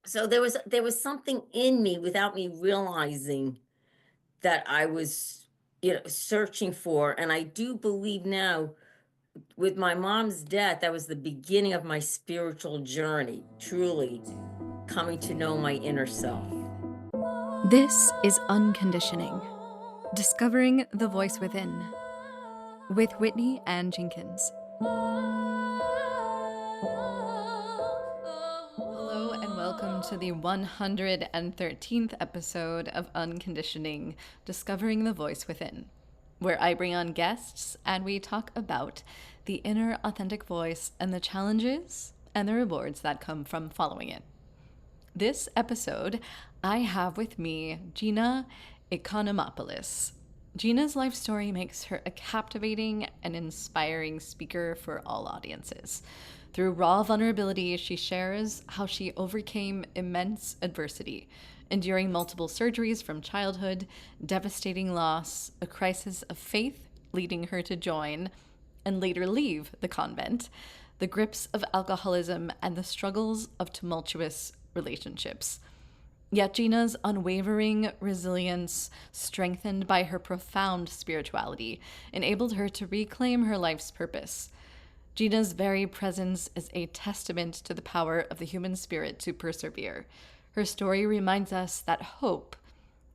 So there was something in me without me realizing that I was, searching for. And I do believe now, with my mom's death, that was the beginning of my spiritual journey, truly coming to know my inner self. This is Unconditioning, Discovering the Voice Within, with Whitney Ann Jenkins. Hello and welcome to the 113th episode of Unconditioning, Discovering the Voice Within, where I bring on guests and we talk about the inner authentic voice and the challenges and the rewards that come from following it. This episode, I have with me Gina Economopoulos. Gina's life story makes her a captivating and inspiring speaker for all audiences. Through raw vulnerability, she shares how she overcame immense adversity, enduring multiple surgeries from childhood, devastating loss, a crisis of faith leading her to join and later leave the convent, the grips of alcoholism, and the struggles of tumultuous relationships. Yet Gina's unwavering resilience, strengthened by her profound spirituality, enabled her to reclaim her life's purpose. Gina's very presence is a testament to the power of the human spirit to persevere. Her story reminds us that hope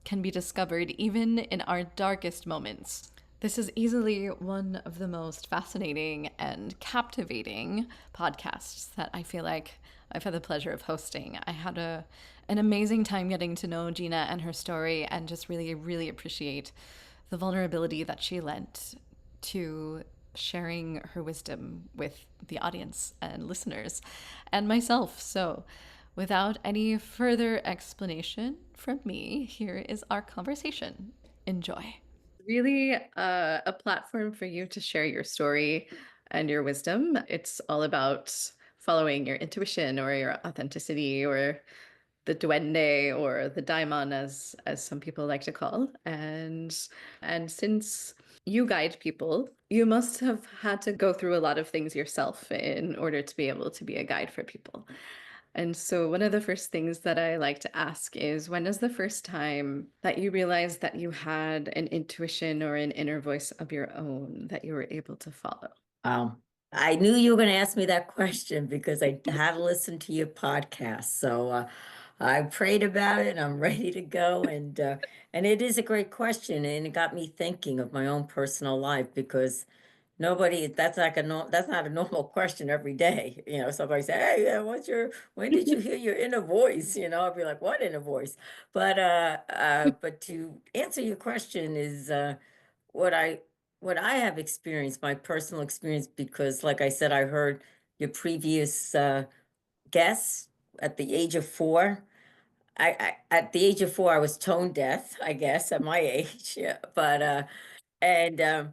can be discovered even in our darkest moments. This is easily one of the most fascinating and captivating podcasts that I feel like I've had the pleasure of hosting. I had an amazing time getting to know Gina and her story, and just really, really appreciate the vulnerability that she lent to sharing her wisdom with the audience and listeners and myself. So, without any further explanation from me, here is our conversation. Enjoy. Really a platform for you to share your story and your wisdom. It's all about following your intuition or your authenticity, or the duende or the daimon, as some people like to call. And since you guide people, you must have had to go through a lot of things yourself in order to be able to be a guide for people. And so one of the first things that I like to ask is, when is the first time that you realized that you had an intuition or an inner voice of your own that you were able to follow? I knew you were going to ask me that question because I have listened to your podcast. So I prayed about it. I'm ready to go, and it is a great question, and it got me thinking of my own personal life because nobody that's like a no, that's not a normal question every day. Somebody say, "Hey, when did you hear your inner voice?" I'd be like, "What inner voice?" But to answer your question is what I what I have experienced, my personal experience, because like I said, I heard your previous guests at the age of 4. At the age of 4, I was tone deaf, I guess, at my age. Yeah. And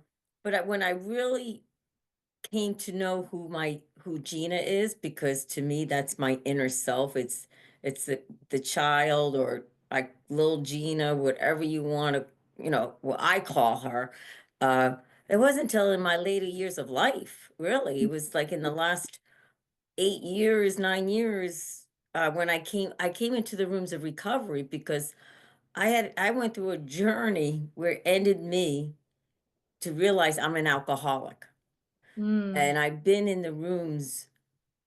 when I really came to know who Gina is, because to me that's my inner self. It's the child, or like little Gina, whatever you want to, what I call her. Uh it wasn't until in my later years of life, really. It was like in the last 8 years, 9 years, when I came into the rooms of recovery, because I went through a journey where it ended me to realize I'm an alcoholic. Mm, And I've been in the rooms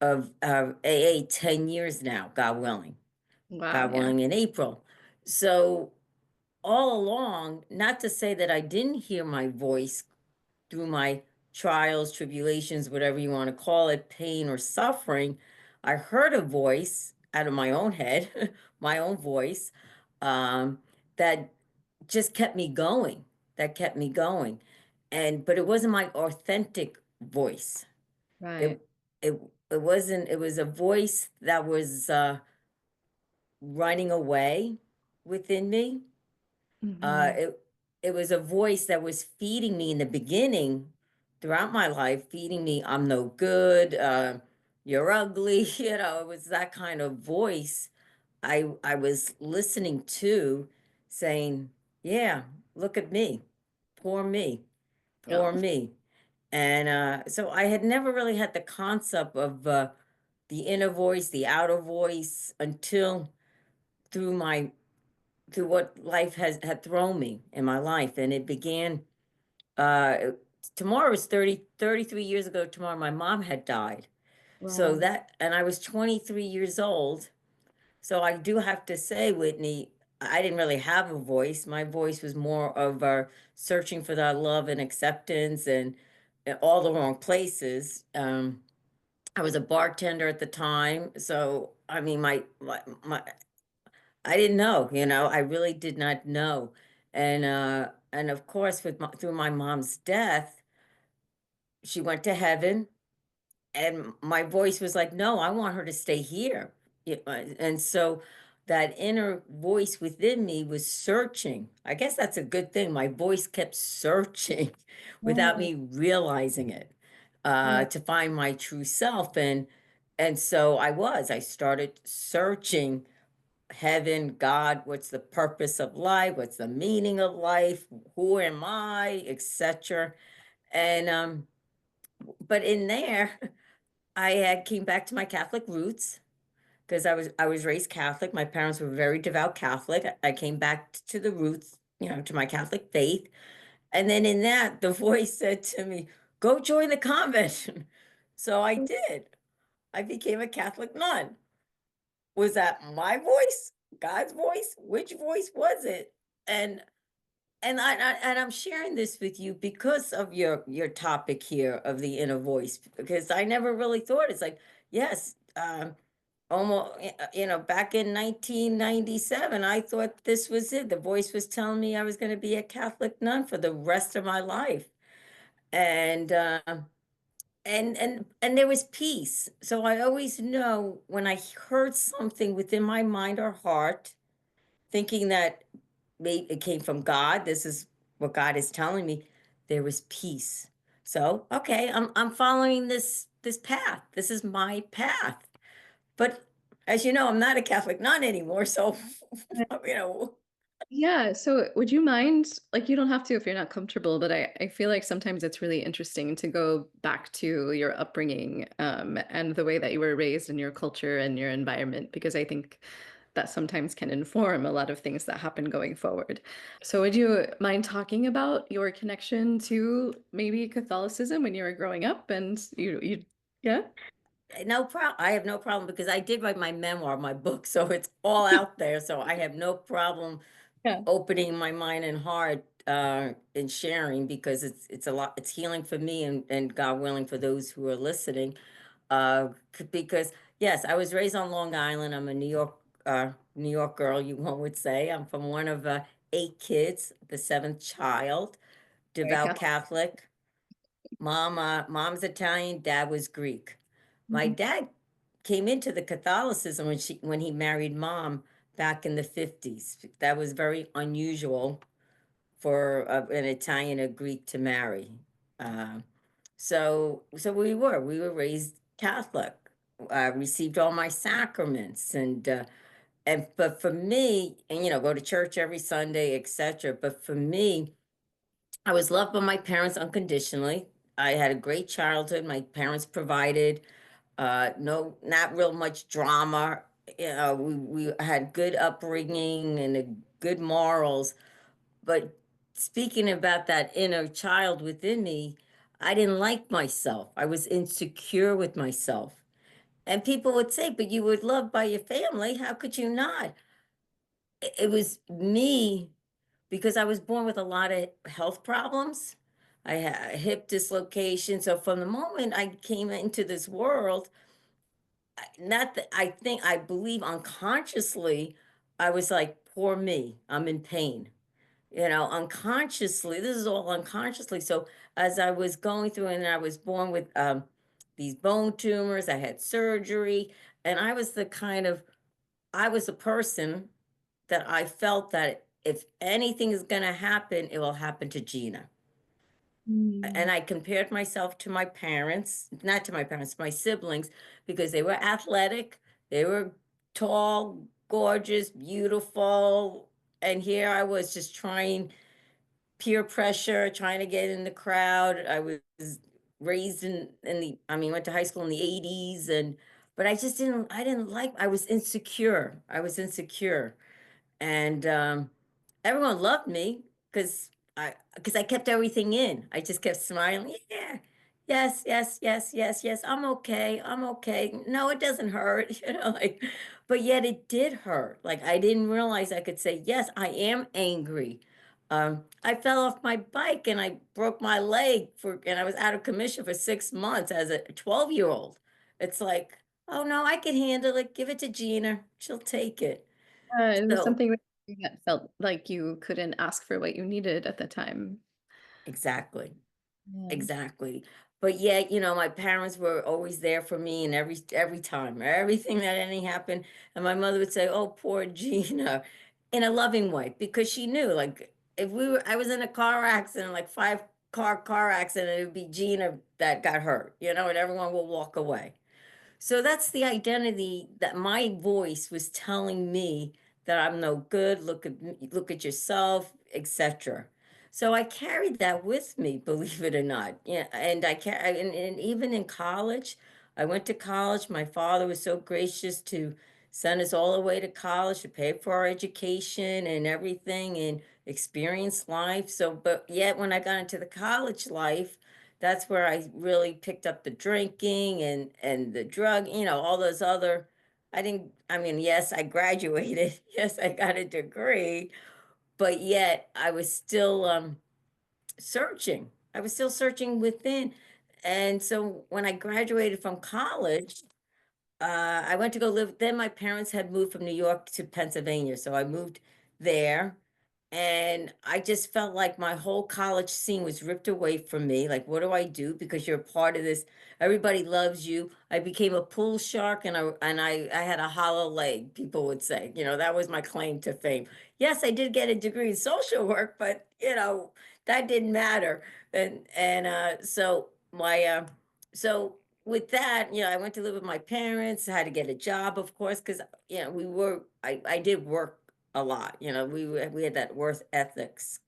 of AA 10 years now, God willing. wow, God yeah. willing, in April. So all along, not to say that I didn't hear my voice through my trials, tribulations, whatever you want to call it, pain or suffering. I heard a voice out of my own head, my own voice, um, that just kept me going, that kept me going. But it wasn't my authentic voice. Right. It it it wasn't, it was a voice that was running away within me. Mm-hmm. It was a voice that was feeding me in the beginning, throughout my life, feeding me, "I'm no good, you're ugly." It was that kind of voice I was listening to, saying, "Yeah, look at me. Poor me. Poor Oh, me." And so I had never really had the concept of, the inner voice, the outer voice, until through my through what life has had thrown me in my life. And it began uh tomorrow is 33 years ago tomorrow. My mom had died. So Wow. that, and I was 23 years old. So I do have to say, Whitney, I didn't really have a voice. My voice was more of searching for that love and acceptance, and in all the wrong places. I was a bartender at the time, so I mean, I didn't know, I really did not know. And of course, through my mom's death, she went to heaven, and my voice was like, no, I want her to stay here. And so that inner voice within me was searching. I guess that's a good thing. My voice kept searching without Yeah. me realizing it, Yeah. to find my true self. And so I started searching heaven, God, what's the purpose of life? What's the meaning of life? Who am I, etc. And but in there, I had came back to my Catholic roots because I was raised Catholic. My parents were very devout Catholic. I came back to the roots, to my Catholic faith. And then in that, the voice said to me, "Go join the convent." So I did. I became a Catholic nun. Was that my voice? God's voice? Which voice was it? And I'm sharing this with you because of your topic here of the inner voice, because I never really thought it's like, yes, almost, back in 1997, I thought this was it. The voice was telling me I was going to be a Catholic nun for the rest of my life. And and there was peace. So I always know when I heard something within my mind or heart, thinking that maybe it came from God, this is what God is telling me, there was peace. So, okay, I'm following this path. This is my path. But as you know, I'm not a Catholic nun anymore, so you know, Yeah, so would you mind, like, you don't have to if you're not comfortable, but I feel like sometimes it's really interesting to go back to your upbringing, and the way that you were raised in your culture and your environment, because I think that sometimes can inform a lot of things that happen going forward. So would you mind talking about your connection to maybe Catholicism when you were growing up and yeah? no problem. I have no problem because I did write my memoir, my book, so it's all out there. So I have no problem Yeah. opening my mind and heart and sharing, because it's a lot, it's healing for me, and God willing for those who are listening. Because yes, I was raised on Long Island. I'm a New York girl, one would say. I'm from one of 8 kids, the seventh child, Very devout Catholic. Catholic. Mom's Italian, dad was Greek. My Mhm. dad came into the Catholicism when he married mom back in the 50s. That was very unusual for an Italian or Greek to marry. Uh, so we were raised Catholic. Received all my sacraments, and but for me, and go to church every Sunday, etc. But for me, I was loved by my parents unconditionally. I had a great childhood. My parents provided. No, not real much drama. We had good upbringing and good morals. But speaking about that inner child within me, I didn't like myself. I was insecure with myself. And people would say, but you were loved by your family. How could you not? It was me, because I was born with a lot of health problems. I had a hip dislocation. So from the moment I came into this world, not that I believe unconsciously, I was like, poor me, I'm in pain. Unconsciously, this is all unconsciously. So as I was going through, and I was born with these bone tumors, I had surgery, and I was a person that I felt that if anything is going to happen, it will happen to Gina. Mm. And I compared myself to my parents, not to my parents, my siblings, because they were athletic, they were tall, gorgeous, beautiful. And here I was just trying, peer pressure, trying to get in the crowd. I was raised in the, I mean, went to high school in the 80s, and but I didn't like, I was insecure. I was insecure. And everyone loved me because I kept everything in. I just kept smiling. Yeah. Yes, yes, yes, yes, yes. I'm okay. I'm okay. No, it doesn't hurt, like, but yet it did hurt. Like I didn't realize I could say, yes, I am angry. I fell off my bike and I broke my leg and I was out of commission for 6 months as a 12-year-old. It's like, oh no, I can handle it. Give it to Gina. She'll take it. It was So something that felt like you couldn't ask for what you needed at the time. exactly. Yeah. Exactly. But yet, my parents were always there for me and every time, everything that anything happened. And my mother would say, "Oh, poor Gina," in a loving way, because she knew, like, if I was in a car accident, like car accident, it would be Gina that got hurt, and everyone will walk away. So that's the identity that my voice was telling me that I'm no good, look at yourself, etc. So I carried that with me, believe it or not. Yeah, and and even in college, I went to college. My father was so gracious to send us all the way to college to pay for our education and everything and experience life. So, but yet when I got into the college life, that's where I really picked up the drinking and the drug, all those other. I mean, yes, I graduated. Yes, I got a degree, but yet I was still searching. I was still searching within. And so when I graduated from college, I went to go live. Then my parents had moved from New York to Pennsylvania, so I moved there. And I just felt like my whole college scene was ripped away from me. Like, what do I do? Because you're a part of this. Everybody loves you. I became a pool shark, and I had a hollow leg. People would say, that was my claim to fame. Yes, I did get a degree in social work, but that didn't matter. So with that, I went to live with my parents, had to get a job, of course, because I did work a lot. We had that worth ethics,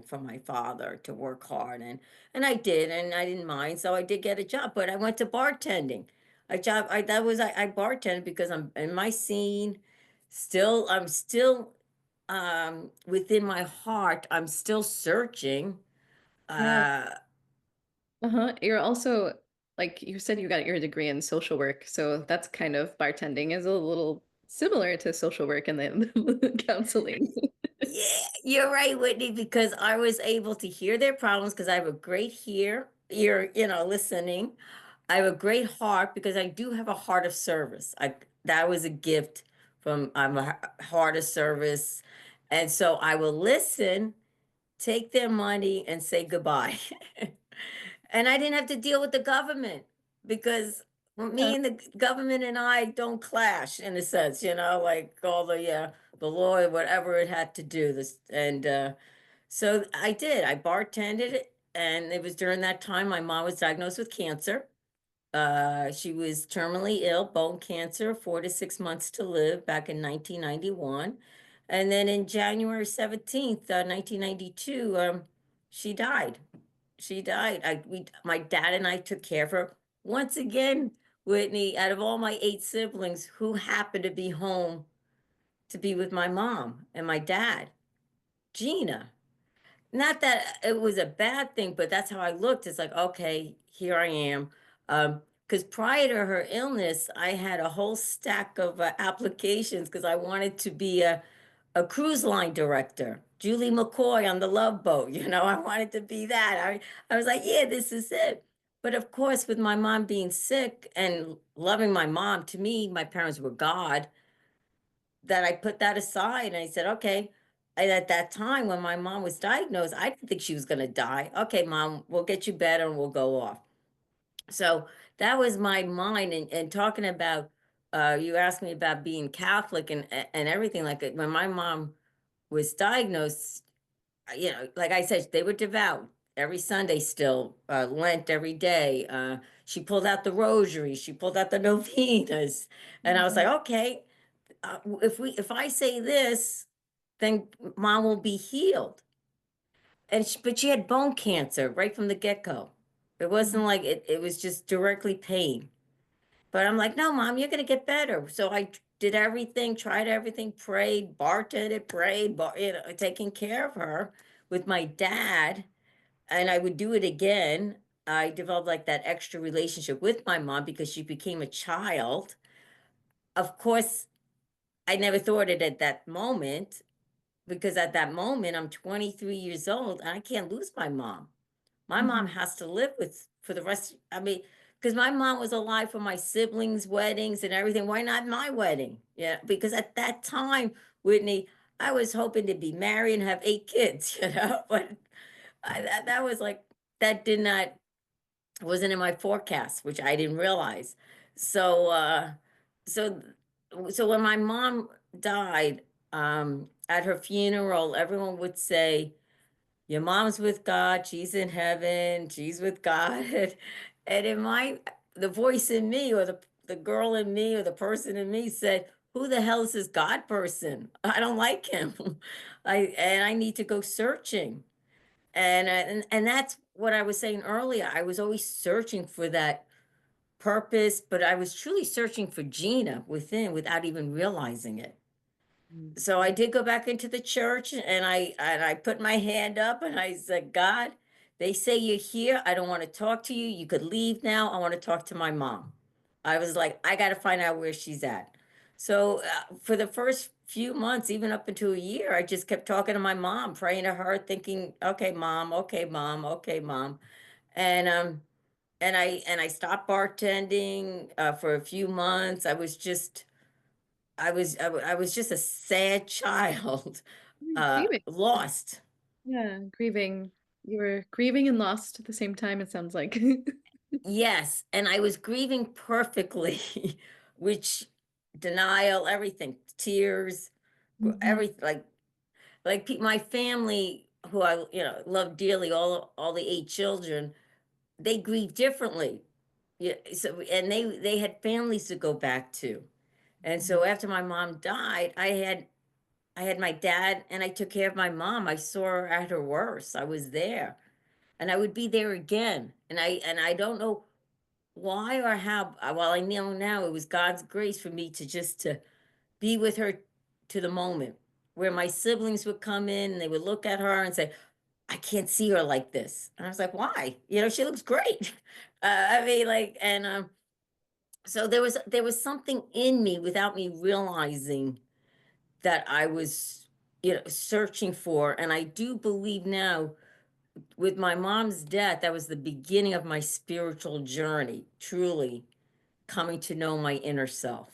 from my father to work hard, and I did, and I didn't mind, so I did get a job. But I went to bartending. A job I bartended because I'm in my scene. I'm still within my heart. I'm still searching. Yeah. Uh, Uh-huh. You're also, like you said, you got your degree in social work, so that's kind of bartending is a little similar to social work and then counseling. Yeah, you're right, Whitney, because I was able to hear their problems because I have a great ear, listening. I have a great heart because I do have a heart of service. That was a gift from I'm a heart of service. And so I will listen, take their money, and say goodbye. And I didn't have to deal with the government because me and the government and I don't clash in a sense, like all the law, whatever it had to do. So I did. I bartended it, and it was during that time my mom was diagnosed with cancer. She was terminally ill, bone cancer, 4 to 6 months to live back in 1991. And then in January 17th, 1992, she died. She died. My dad and I took care of her. Once again, Whitney, out of all my 8 siblings, who happened to be home to be with my mom and my dad? Gina. Not that it was a bad thing, but that's how I looked. It's like, okay, here I am. Because prior to her illness, I had a whole stack of applications because I wanted to be a cruise line director. Julie McCoy on the Love Boat, I wanted to be that. I was like, yeah, this is it. But of course, with my mom being sick and loving my mom, to me, my parents were God, that I put that aside and I said, okay. And at that time when my mom was diagnosed, I didn't think she was going to die. Okay, mom, we'll get you better and we'll go off. So that was my mind. And talking about, you asked me about being Catholic and everything like it. When my mom was diagnosed, like I said, they were devout every Sunday still, Lent every day. She pulled out the rosary, she pulled out the novenas. And I was like, okay, if I say this, then mom will be healed. But she had bone cancer right from the get-go. It wasn't like it was just directly pain. But I'm like, no, mom, you're gonna get better. So I did everything, tried everything, prayed, bartended, prayed, taking care of her with my dad, and I would do it again. I developed like that extra relationship with my mom because she became a child. Of course, I never thought it at that moment because at that moment I'm 23 years old and I can't lose my mom. My mom Mhm. has to live with for the rest. I mean, because my mom was alive for my siblings' weddings and everything. Why not my wedding? Yeah, because at that time, Whitney, I was hoping to be married and have 8 kids, but that was like, that did not, wasn't in my forecast, which I didn't realize. So, so, so when my mom died, at her funeral, everyone would say, your mom's with God, she's in heaven, she's with God. And in my the voice in me or the girl in me or the person in me said, who the hell is this God person? I don't like him. I need to go searching. And that's what I was saying earlier. I was always searching for that purpose, but I was truly searching for Gina within without even realizing it. So I did go back into the church and I put my hand up and I said, God, they say you're here. I don't want to talk to you. You could leave now. I want to talk to my mom. I was like, I got to find out where she's at. So for the first few months, even up into a year, I just kept talking to my mom, praying to her, thinking, okay, mom, okay, mom, okay, mom. And I stopped bartending for a few months. I was just I was just a sad child, Grieving. lost. Yeah, grieving. You were grieving and lost at the same time, it sounds like. Yes, and I was grieving perfectly, which denial, everything, tears, Mhm. every my family, who I love dearly, all the 8 children, they grieve differently. Yeah, so and they had families to go back to, and so after my mom died, I had my dad and I took care of my mom. I saw her at her worst. I was there and I would be there again. And I don't know why or how. Well, I know now it was God's grace for me to just to be with her to the moment where my siblings would come in and they would look at her and say, I can't see her like this. And I was like, why? She looks great. I mean, so there was something in me without me realizing that I was, searching for. And I do believe now with my mom's death, that was the beginning of my spiritual journey, truly coming to know my inner self.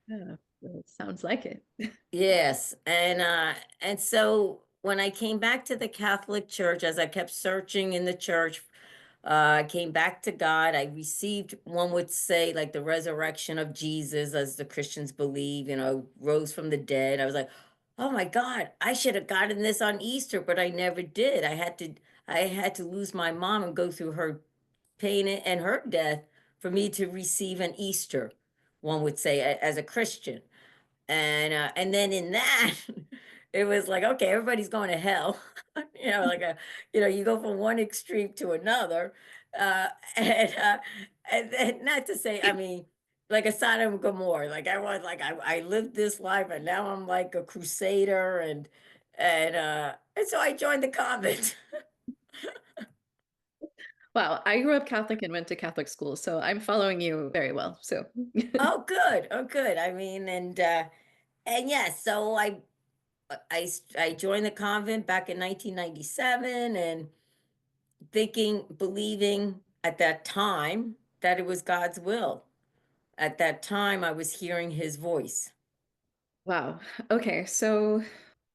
Yeah, well, it sounds like it. Yes. And so when I came back to the Catholic Church, as I kept searching in the church, I came back to God. I received, one would say, like the resurrection of Jesus, as the Christians believe, rose from the dead. I was like, oh my God, I should have gotten this on Easter, but I never did. I had to lose my mom and go through her pain and her death for me to receive an Easter, one would say, as a Christian. And then in that, it was like, okay, everybody's going to hell. You go from one extreme to another. Uh, and and then not to say, I mean, like a Sodom and Gomorrah. Like I was like I lived this life and now I'm like a crusader and so I joined the convent. Wow, I grew up Catholic and went to Catholic school, so I'm following you very well. So, Oh, good. Oh, good. I mean, and yes, so I joined the convent back in 1997 and believing at that time that it was God's will. At that time, I was hearing his voice. wow. Okay, so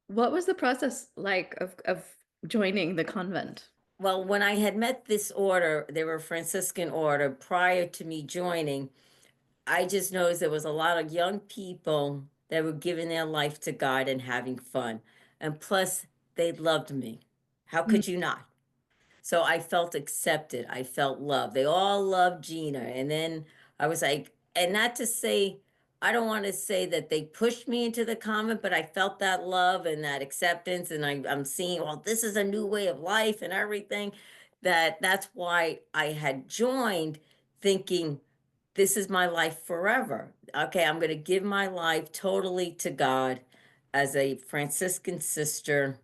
what was the process like of joining the convent? Well, when I had met this order, they were a Franciscan order prior to me joining. I just noticed there was a lot of young people that were giving their life to God and having fun. And plus, they loved me. How Mm. could you not? So I felt accepted. I felt loved. They all loved Gina. And then I was like, and not to say, I don't want to say that they pushed me into the convent, but I felt that love and that acceptance. And I'm seeing, well, this is a new way of life and everything. That's why I had joined thinking this is my life forever. Okay, I'm going to give my life totally to God as a Franciscan sister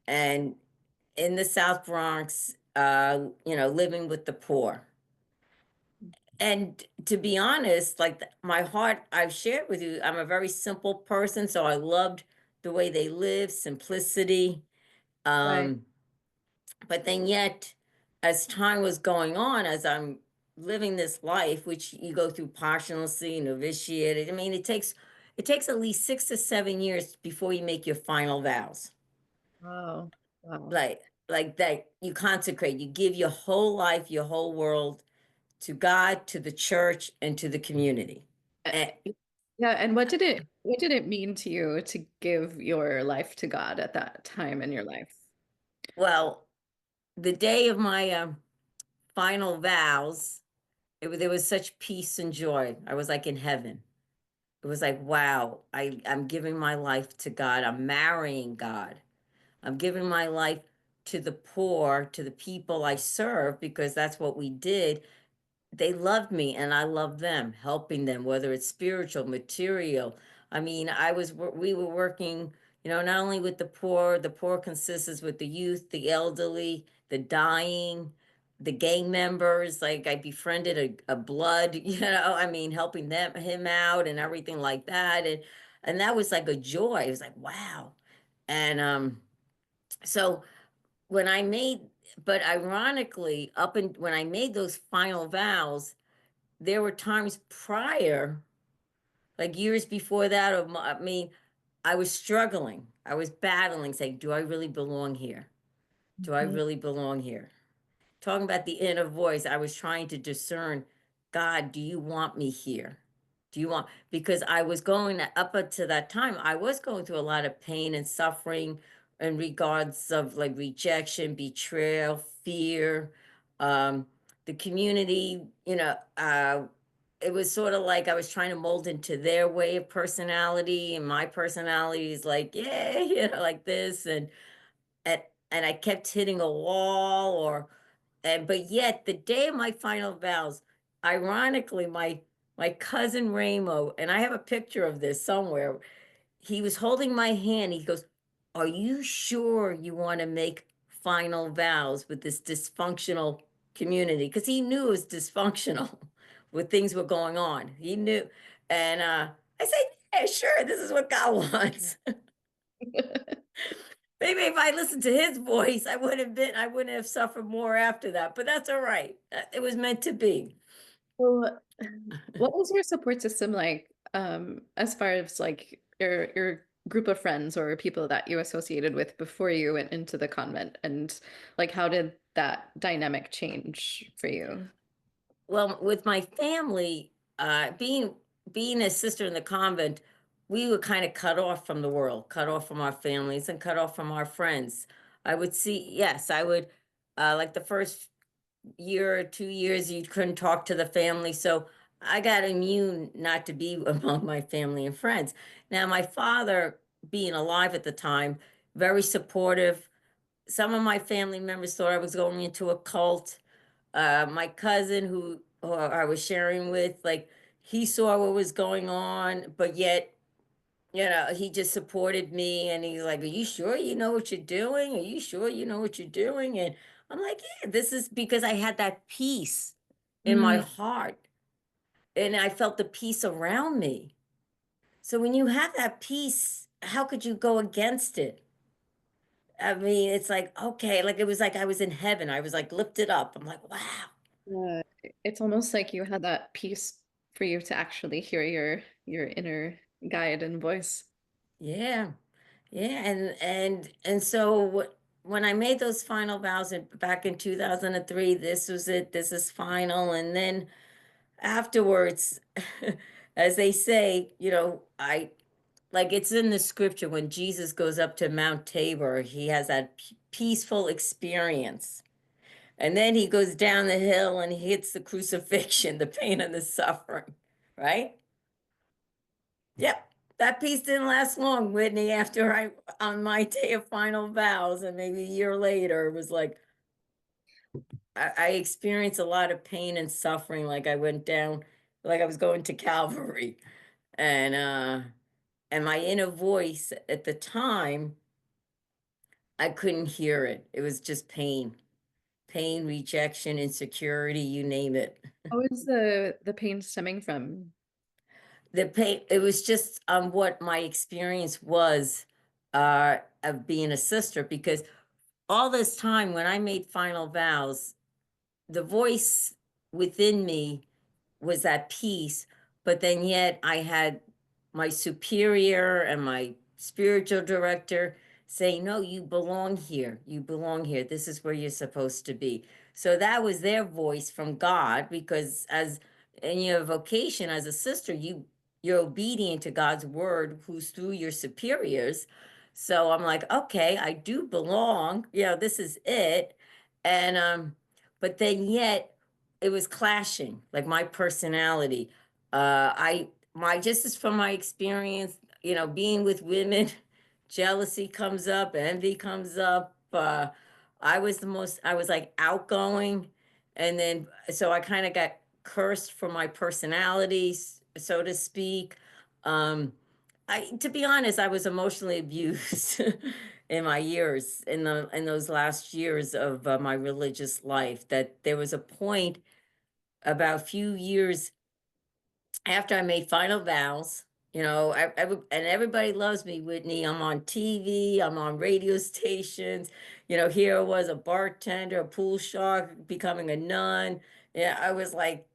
and in the South Bronx, living with the poor. And to be honest, like my heart, I've shared with you, I'm a very simple person, so I loved the way they live, simplicity. Right. Um, but then yet, as time was going on, as I'm living this life, which you go through posthumously, novitiate, I mean, it takes at least 6 to 7 years before you make your final vows. Wow. Wow. Like that you consecrate, you give your whole life, your whole world to God, to the church, and to the community. Uh, And Yeah, and what did it mean to you to give your life to God at that time in your life? well, the day of my final vows, there was such peace and joy. I was like in heaven. It was like, wow, I'm giving my life to God. I'm marrying God. I'm giving my life to the poor, to the people I serve, because that's what we did. They loved me and I loved them, helping them, whether it's spiritual, material. I mean, we were working, not only with the poor consists with the youth, the elderly, the dying, the gang members. Like I befriended a blood, I mean, helping him out and everything like that. And that was like a joy. It was like, wow. And so when I made, but ironically, when I made those final vows, there were times prior, like years before that, I mean, I was struggling. I was battling, saying, do I really belong here? Do I Mhm. really belong here? Talking about the inner voice, I was trying to discern, God, do you want me here? Do you want, because I was going up until that time, I was going through a lot of pain and suffering in regards of like rejection, betrayal, fear, um, the community, it was sort of like I was trying to mold into their way of personality, and my personality is like, yeah, like this, and and I kept hitting a wall, but yet the day of my final vows, ironically, my cousin Ramo, and I have a picture of this somewhere. He was holding my hand. He goes, "Are you sure you want to make final vows with this dysfunctional community?" Because he knew it was dysfunctional with things were going on. He knew, and I said, "Yeah, sure. This is what God wants." Maybe if I listened to his voice, I wouldn't have suffered more after that, but that's all right. It was meant to be. So, what was your support system like, as far as like your group of friends or people that you associated with before you went into the convent, and like how did that dynamic change for you? Well, with my family, being a sister in the convent, we were kind of cut off from the world, cut off from our families, and cut off from our friends. I would see, yes, I would, like the first year or 2 years, you couldn't talk to the family. So I got immune not to be among my family and friends. Now, my father, being alive at the time, very supportive. Some of my family members thought I was going into a cult. My cousin, who I was sharing with, like, he saw what was going on, but yet, he just supported me and he's like, are you sure you know what you're doing? Are you sure you know what you're doing? And I'm like, yeah, this is because I had that peace in my Mm, heart and I felt the peace around me. So when you have that peace, how could you go against it? I mean, it's like, okay, like it was like I was in heaven. I was like lifted up. I'm like, wow. yeah, it's almost like you had that peace for you to actually hear your inner guide and voice. Yeah. Yeah, and so when I made those final vows back in 2003, this was it, this is final. And then afterwards, as they say, I like it's in the scripture when Jesus goes up to Mount Tabor, he has that peaceful experience. And then he goes down the hill and he hits the crucifixion, the pain and the suffering, right? Yep. That piece didn't last long, Whitney, after on my day of final vows, and maybe a year later, it was like, I experienced a lot of pain and suffering, like I went down, like I was going to Calvary. And and my inner voice at the time, I couldn't hear it. It was just pain. Pain, rejection, insecurity, you name it. How is the pain stemming from? The pain, it was just what my experience was of being a sister, because all this time when I made final vows, the voice within me was at peace, but then yet I had my superior and my spiritual director saying, no, you belong here. You belong here. This is where you're supposed to be. So that was their voice from God, because as in your vocation as a sister, you're obedient to God's word, who's through your superiors. So I'm like, okay, I do belong. This is it. And but then yet it was clashing, like my personality. I my just as from my experience, being with women, jealousy comes up, envy comes up. I was like outgoing, and then so I kind of got cursed for my personality, so to speak. Um, to be honest, I was emotionally abused in my years, in those last years of my religious life. That there was a point about a few years after I made final vows, and everybody loves me, Whitney. I'm on TV, I'm on radio stations. Here I was, a bartender, a pool shark, becoming a nun. Yeah, I was like,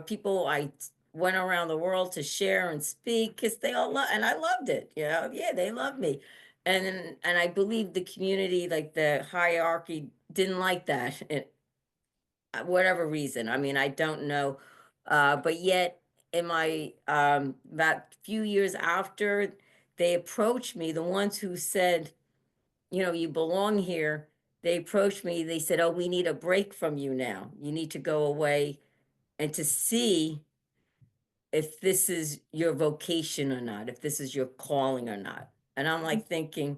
people I went around the world to share and speak because they all love, and I loved it. Yeah, they loved me. And I believe the community, like the hierarchy, didn't like that. Whatever reason. I mean, I don't know. But yet, in my about few years after, they approached me, the ones who said, you belong here. They approached me. They said, "Oh, we need a break from you now. You need to go away and to see if this is your vocation or not, if this is your calling or not." And I'm like thinking,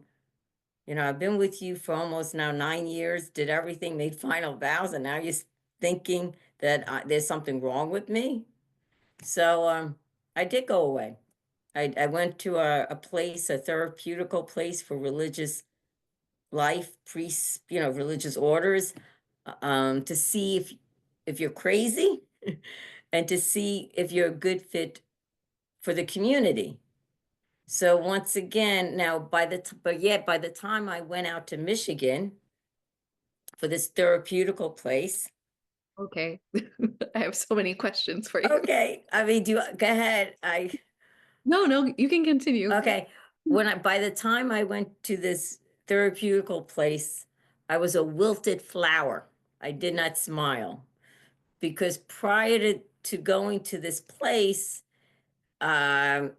I've been with you for almost now 9 years, did everything, made final vows, and now you're thinking that there's something wrong with me. So I did go away. I went to a place, a therapeutical place for religious life, priests, religious orders, to see if you're crazy and to see if you're a good fit for the community. So once again, now but yet by the time I went out to Michigan for this therapeutical place. Okay. I have so many questions for you. Okay, I mean, go ahead. No, no, you can continue. Okay, by the time I went to this therapeutical place, I was a wilted flower. I did not smile because prior to going to this place, um,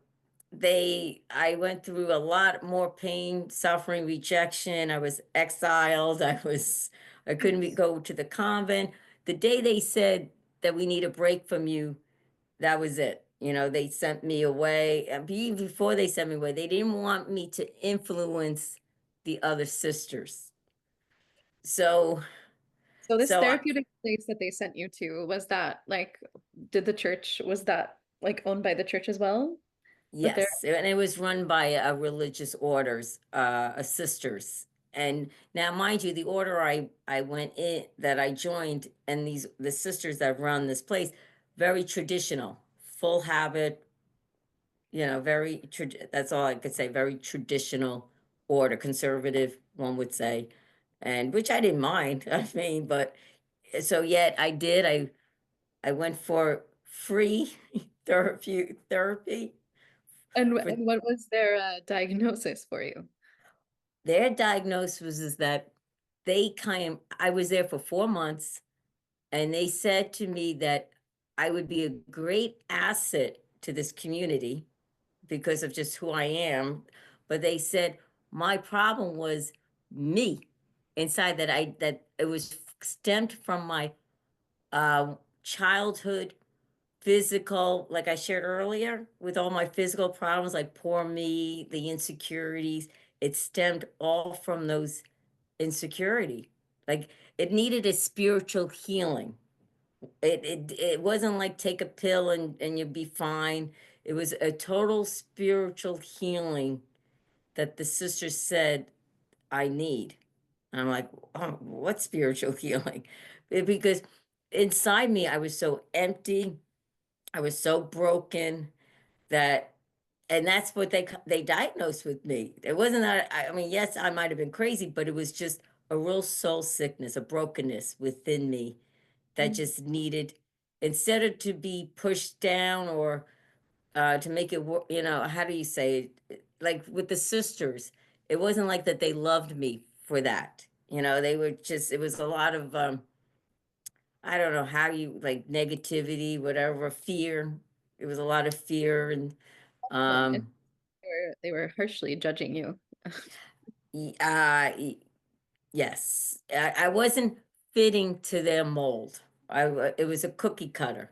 I went through a lot more pain, suffering, rejection. I was exiled. I couldn't go to the convent. The day they said that we need a break from you, that was it. They sent me away. And even before they sent me away, they didn't want me to influence the other sisters. So, So this so I, therapeutic place that they sent you to, was that like, was that like owned by the church as well? The ther yes, and it was run by a religious orders, a sisters. And now, mind you, the order I went in that I joined, and the sisters that run this place, very traditional, full habit, that's all I could say, very traditional order, conservative, one would say, and which I didn't mind. I mean, but so yet I went for free therapy for and what was their diagnosis for you? their diagnosis is that I was there for 4 months, and they said to me that I would be a great asset to this community because of just who I am. But they said my problem was me inside, that it was stemmed from my childhood physical, like I shared earlier, with all my physical problems, like poor me, the insecurities. It stemmed all from those insecurity. Like it needed a spiritual healing. It wasn't like take a pill and you'll be fine. It was a total spiritual healing that the sister said I need. And I'm like, oh, what spiritual healing? Because inside me, I was so empty. I was so broken that, and that's what they diagnosed with me. It wasn't that, I mean, yes, I might have been crazy, but it was just a real soul sickness, a brokenness within me that Mm. just needed, instead of to be pushed down or to make it work, how do you say it? Like with the sisters, it wasn't like that they loved me for that. They were just, it was a lot of, I don't know how you, like negativity, whatever, fear. It was a lot of fear and, And um, they were harshly judging you. y- uh, y- yes, I wasn't fitting to their mold. It was a cookie cutter.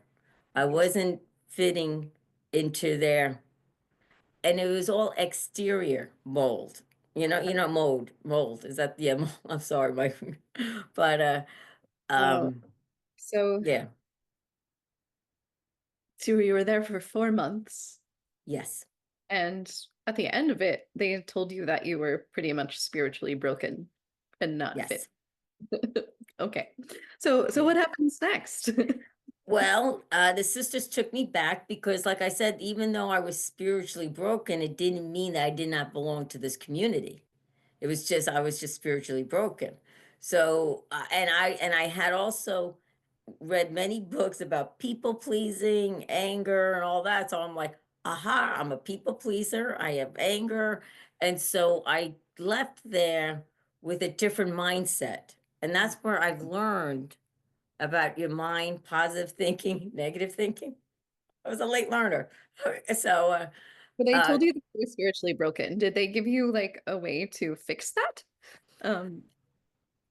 I wasn't fitting into their, and it was all exterior mold. Mold. Is that, yeah, I'm sorry, my, but, Wow. um, So, yeah, so you were there for 4 months, yes, and at the end of it, they told you that you were pretty much spiritually broken and not fit. yes. Okay. So what happens next? Well, the sisters took me back because, like I said, even though I was spiritually broken, it didn't mean that I did not belong to this community. It was just I was just spiritually broken. So, and I had also read many books about people pleasing, anger, and all that. So I'm like, aha, I'm a people pleaser. I have anger, and so I left there with a different mindset, and that's where I've learned about your mind, positive thinking, negative thinking. I was a late learner. So But they uh, told you that you were spiritually broken. Did they give you like a way to fix that? Um,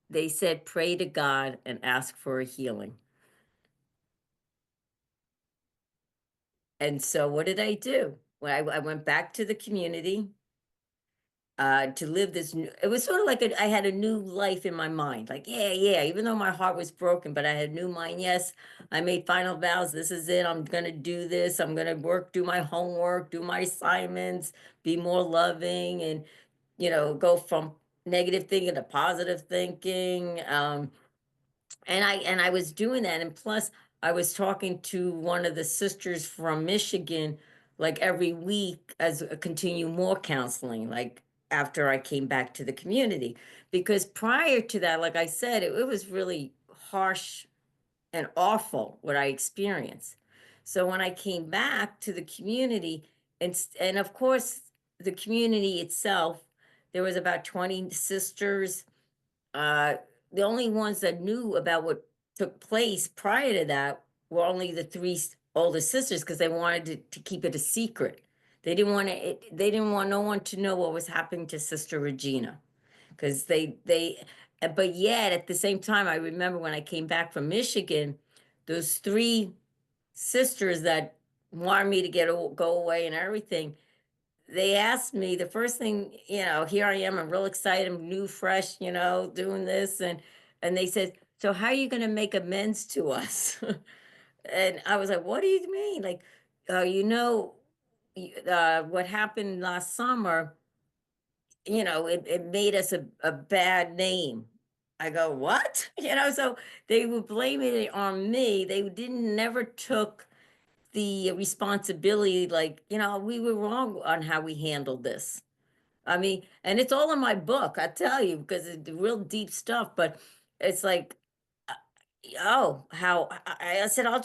they said, pray to God and ask for a healing. And so what did I do? Well, I went back to the community to live this new, it was sort of like I had a new life in my mind. Like, yeah, even though my heart was broken, but I had a new mind. Yes, I made final vows. This is it. I'm going to do this. I'm going to work, do my homework, do my assignments, be more loving and, go from negative thinking to positive thinking. And I was doing that, and plus I was talking to one of the sisters from Michigan like every week as a continue more counseling, like after I came back to the community. Because prior to that, like I said, it was really harsh and awful what I experienced. So when I came back to the community, and of course the community itself, there was about 20 sisters. uh, the only ones that knew about what took place prior to that were only the three older sisters because they wanted to keep it a secret. They didn't want no one to know what was happening to Sister Regina because but yet at the same time, I remember when I came back from Michigan, those three sisters that wanted me to go away and everything, they asked me the first thing, here I am, I'm real excited, I'm new, fresh, doing this. And they said, so how are you going to make amends to us? And I was like, what do you mean? Like, what happened last summer, it made us a bad name. I go, what? So they were blaming it on me. They didn't never took the responsibility, like, we were wrong on how we handled this. I mean, and it's all in my book, I tell you, because it's real deep stuff, but it's like, uh, oh, how I said, I'll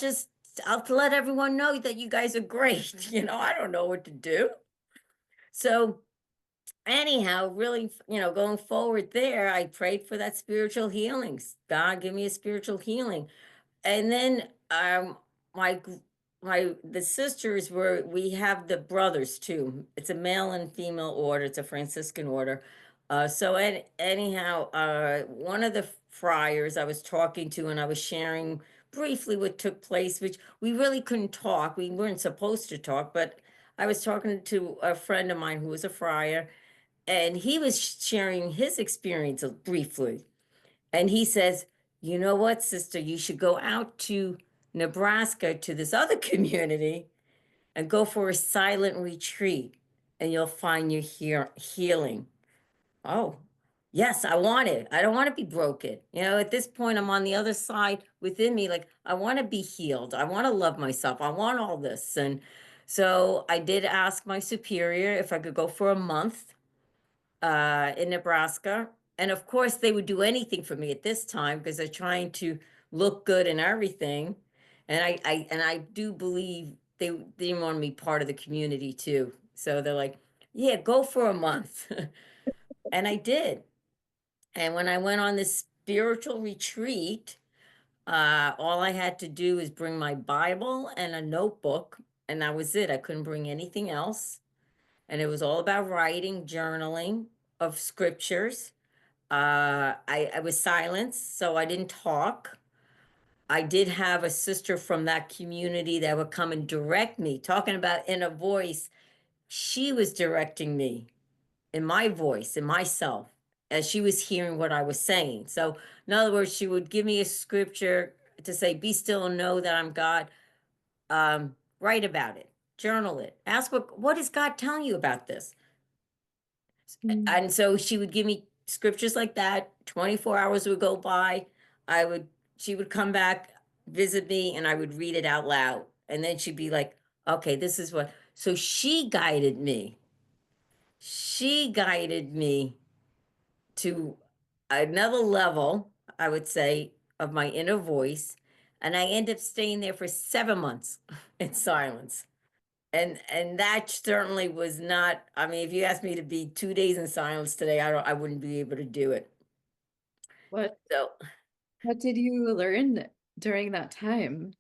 let everyone know that you guys are great. I don't know what to do. So anyhow, really, going forward there, I prayed for that spiritual healing. God, give me a spiritual healing. And then my the sisters we have the brothers too. It's a male and female order. It's a Franciscan order. Anyhow, one of the friars I was talking to, and I was sharing briefly what took place, which we really couldn't talk. We weren't supposed to talk, but I was talking to a friend of mine who was a friar, and he was sharing his experience briefly. And he says, you know what, sister, you should go out to Nebraska to this other community and go for a silent retreat and you'll find your healing. Oh, yes, I want it. I don't want to be broken. At this point, I'm on the other side within me. Like, I want to be healed. I want to love myself. I want all this. And so I did ask my superior if I could go for a month in Nebraska. And of course, they would do anything for me at this time because they're trying to look good and everything. And I do believe they want me part of the community too. So they're like, yeah, go for a month. And I did. And when I went on this spiritual retreat, all I had to do is bring my Bible and a notebook, and that was it. I couldn't bring anything else. And it was all about writing, journaling of scriptures. I was silenced, so I didn't talk. I did have a sister from that community that would come and direct me, talking about in a voice. She was directing me in my voice, in myself, as she was hearing what I was saying. So, in other words, she would give me a scripture to say, "Be still and know that I'm God." Write about it, journal it, ask what is God telling you about this. Mm. And so she would give me scriptures like that. 24 hours would go by. I would, she would come back, visit me, and I would read it out loud. And then she'd be like, okay, this is what. So she guided me. She guided me to another level, I would say, of my inner voice. And I ended up staying there for 7 months in silence. And that certainly was not, I mean, if you asked me to be 2 days in silence today, I wouldn't be able to do it. What So, what did you learn during that time?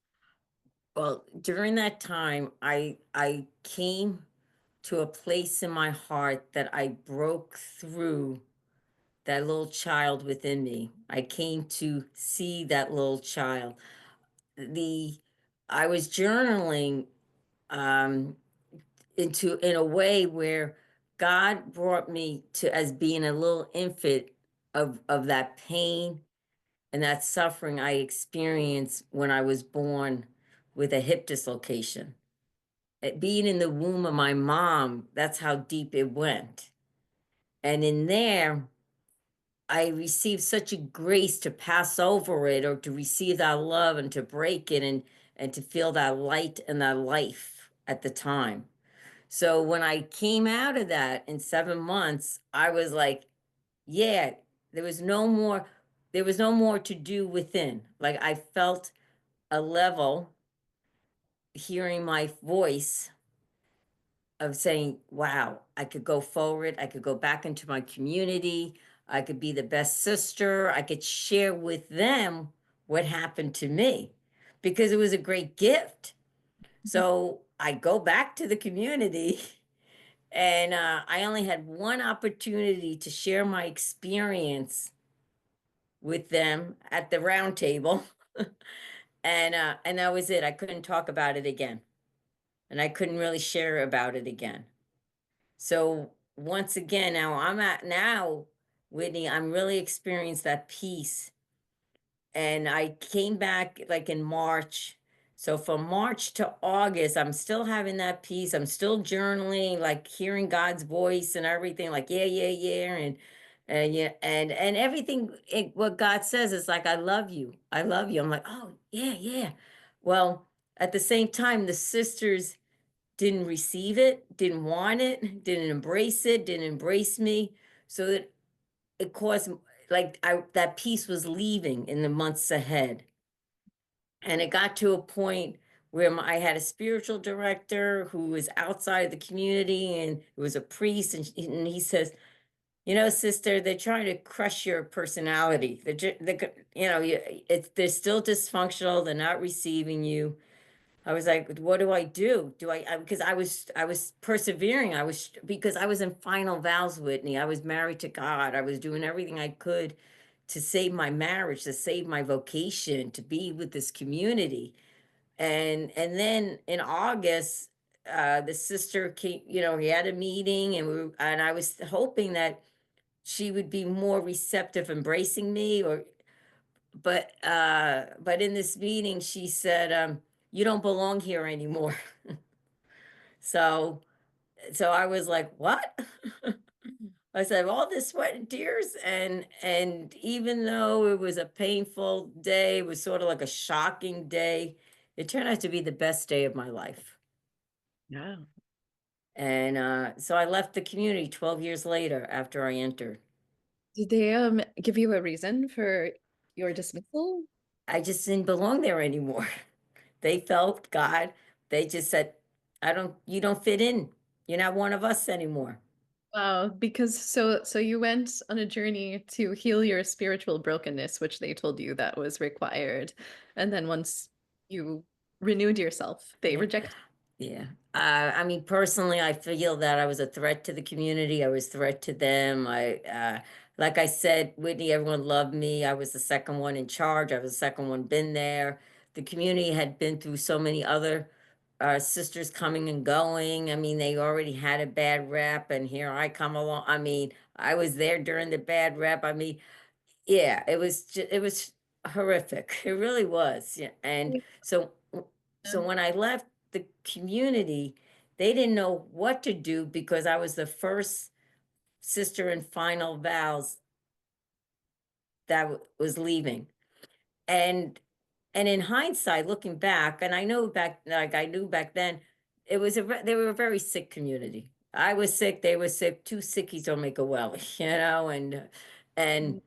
well, during that time, I came to a place in my heart that I broke through that little child within me. I came to see that little child. The I was journaling um in a way where God brought me to as being a little infant of that pain and that suffering I experienced when I was born with a hip dislocation. Being in the womb of my mom, that's how deep it went. And in there, I received such a grace to pass over it or to receive that love and to break it and to feel that light and that life at the time. So when I came out of that in 7 months, I was like, yeah, there was no more, there was no more to do within. Like I felt a level hearing my voice of saying, wow, I could go forward, I could go back into my community, I could be the best sister, I could share with them what happened to me because it was a great gift. So I go back to the community and I only had one opportunity to share my experience with them at the round table. And that was it. I couldn't talk about it again. And I couldn't really share about it again. So once again, now, Whitney, I'm really experienced that peace. And I came back like in March. So from March to August, I'm still having that peace. I'm still journaling, like hearing God's voice and everything, like, yeah, yeah, yeah. And yeah, and everything what God says is like, I love you. I love you. I'm like, oh yeah, yeah. Well, at the same time, the sisters didn't receive it, didn't want it, didn't embrace it, didn't embrace me. So that it caused like I that peace was leaving in the months ahead. And it got to a point where I had a spiritual director who was outside the community and who was a priest, and he says, you know, sister, they're trying to crush your personality. They're still dysfunctional. They're not receiving you. I was like, what do I do? Because I was persevering. Because I was in final vows, Whitney. I was married to God. I was doing everything I could to save my marriage, to save my vocation, to be with this community. And then in August, the sister came, we had a meeting and I was hoping that she would be more receptive, embracing me, or but in this meeting, she said, you don't belong here anymore. So, so I was like, what? I said, all this sweat and tears, and even though it was a painful day, it was sort of like a shocking day, it turned out to be the best day of my life. Yeah. And so I left the community 12 years later after I entered. Did they give you a reason for your dismissal? I just didn't belong there anymore. They felt God. They just said, you don't fit in. You're not one of us anymore. Wow, because so you went on a journey to heal your spiritual brokenness, which they told you that was required. And then once you renewed yourself, they Yeah. rejected. Yeah. I mean, personally, I feel that I was a threat to the community. I was a threat to them. Like I said, Whitney, everyone loved me. I was the second one in charge. I was the second one been there. The community had been through so many other sisters coming and going. I mean, they already had a bad rep, and here I come along. I mean, I was there during the bad rep. I mean, yeah, it was horrific. It really was. Yeah. And so when I left the community, they didn't know what to do because I was the first sister in final vows that was leaving. And and in hindsight, looking back, and I know back like I knew back then, they were a very sick community. I was sick, they were sick, two sickies don't make a well, and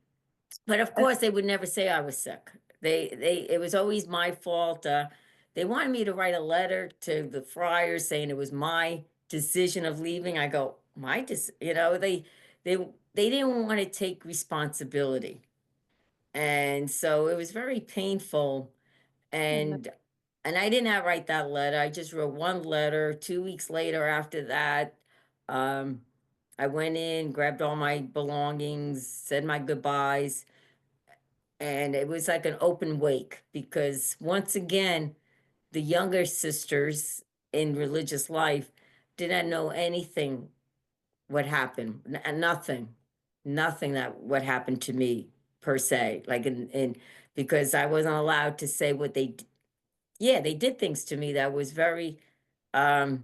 but of course, they would never say I was sick. It was always my fault. They wanted me to write a letter to the friars saying it was my decision of leaving. I go, they they didn't want to take responsibility, and so it was very painful. Yeah. And and I did not write that letter. I just wrote one letter. 2 weeks later, after that, um, I went in, grabbed all my belongings, said my goodbyes, and it was like an open wake because once again, the younger sisters in religious life did not know anything what happened, nothing, nothing that what happened to me per se, like in because I wasn't allowed to say what yeah, they did things to me that was very, um,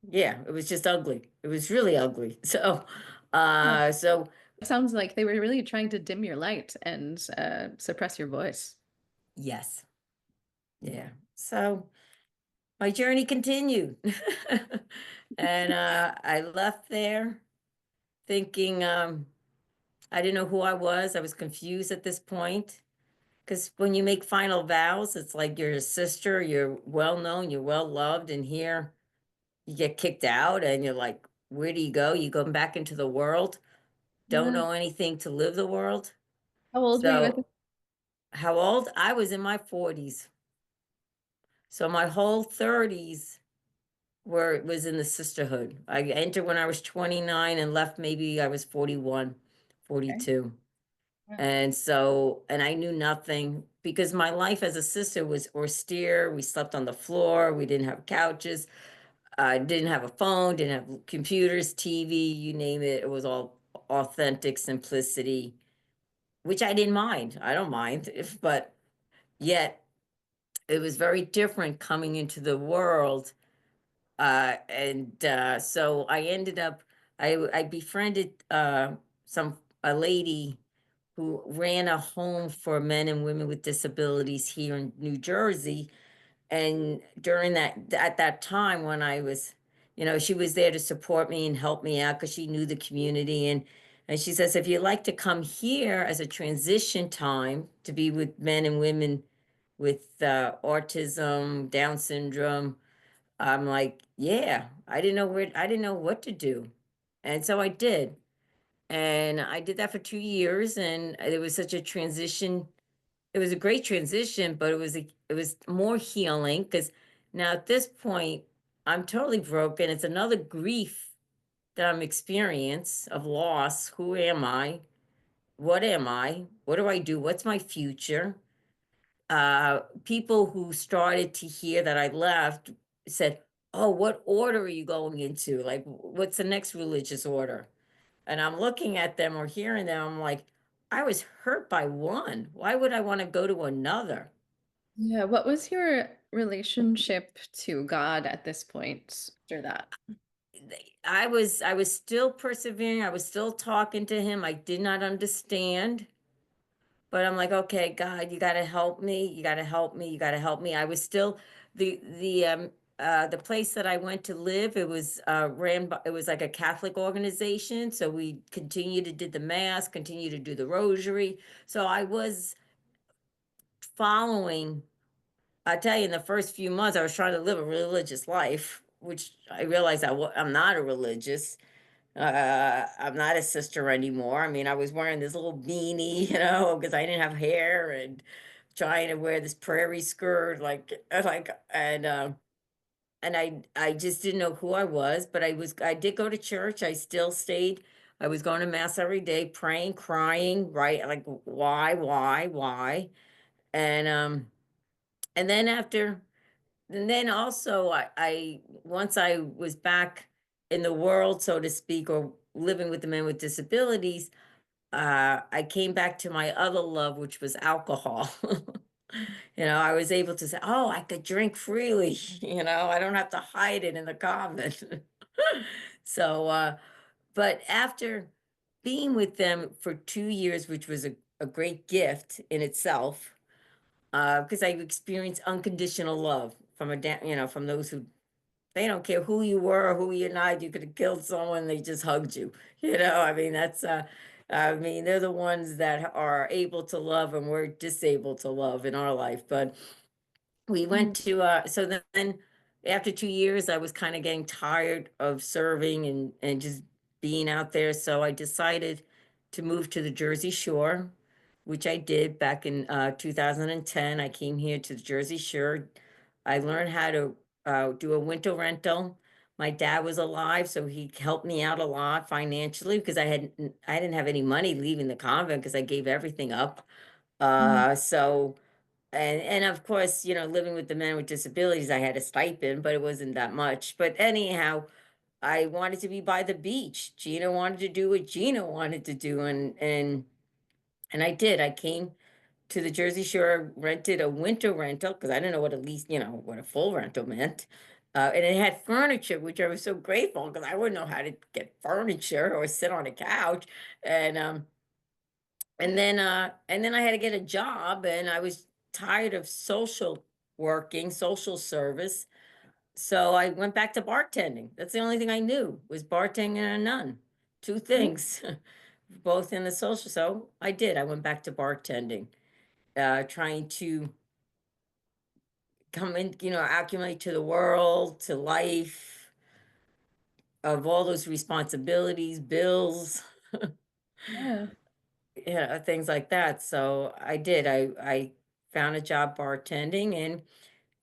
yeah, it was just ugly. It was really ugly. Yeah. So It sounds like they were really trying to dim your light and suppress your voice. yes, yeah. So my journey continued. And I left there thinking I didn't know who I was. I was confused at this point. Because when you make final vows, it's like you're a sister, you're well known, you're well loved, and here you get kicked out and you're like, where do you go? You go back into the world, don't Yeah. know anything to live the world. How old were you at So how old? I was in my 40s. So my whole 30s was in the sisterhood. I entered when I was 29 and left maybe I was 41, Okay. 42. Yeah. And I knew nothing because my life as a sister was austere. We slept on the floor. We didn't have couches. I didn't have a phone, didn't have computers, TV, you name it. It was all authentic simplicity, which I didn't mind. I don't mind, but yet it was very different coming into the world. So I ended up, I befriended a lady who ran a home for men and women with disabilities here in New Jersey. And at that time when I was, she was there to support me and help me out because she knew the community. And she says, if you'd like to come here as a transition time to be with men and women with autism, Down syndrome, I'm like, yeah, I didn't know what to do. And so I did. And I did that for 2 years, and it was such a transition. It was a great transition, but it was more healing because now at this point, I'm totally broken. It's another grief that I'm experience of loss. Who am I? What am I? What do I do? What's my future? People who started to hear that I left said, "Oh, what order are you going into? Like, what's the next religious order?" And I'm looking at them or hearing them, I'm like, I was hurt by one. Why would I want to go to another? Yeah, what was your relationship to God at this point after that? I was still persevering. I was still talking to him. I did not understand, but I'm like, okay, God, you got to help me. You got to help me. You got to help me. I was still the place that I went to live. It was ran by, it was like a Catholic organization. So we continued to did the mass, continued to do the rosary. So I was following. I tell you, in the first few months, I was trying to live a religious life, which I realized I'm not a religious. I'm not a sister anymore. I mean, I was wearing this little beanie, because I didn't have hair and trying to wear this prairie skirt, and I just didn't know who I was, but I did go to church. I still stayed. I was going to mass every day, praying, crying, right? Like, why? And and then after, and then also I once I was back in the world, so to speak, or living with the men with disabilities, I came back to my other love, which was alcohol. I was able to say, oh, I could drink freely, I don't have to hide it in the convent. So, but after being with them for 2 years, which was a great gift in itself, because I experienced unconditional love from from those who they don't care who you were or who you're not. You could have killed someone, they just hugged you. I mean, I mean, they're the ones that are able to love and we're disabled to love in our life. But we Mhm. went to so then after 2 years I was kind of getting tired of serving and just being out there, so I decided to move to the Jersey Shore, which I did back in 2010. I came here to the Jersey Shore. I learned how to do a winter rental. My dad was alive, so he helped me out a lot financially because I didn't have any money leaving the convent because I gave everything up. Mhm. So and of course, living with the men with disabilities, I had a stipend, but it wasn't that much. But anyhow, I wanted to be by the beach. Gina wanted to do what Gina wanted to do, and I did. I came to the Jersey Shore, rented a winter rental because I didn't know what at least, what a full rental meant. And it had furniture, which I was so grateful because I wouldn't know how to get furniture or sit on a couch. And and then I had to get a job, and I was tired of social service. So I went back to bartending. That's the only thing I knew was bartending and a nun. Two things, both in the social. So I did. I went back to bartending, trying to come in, acclimate to the world, to life, of all those responsibilities, bills, Yeah. things like that. So I did. I found a job bartending and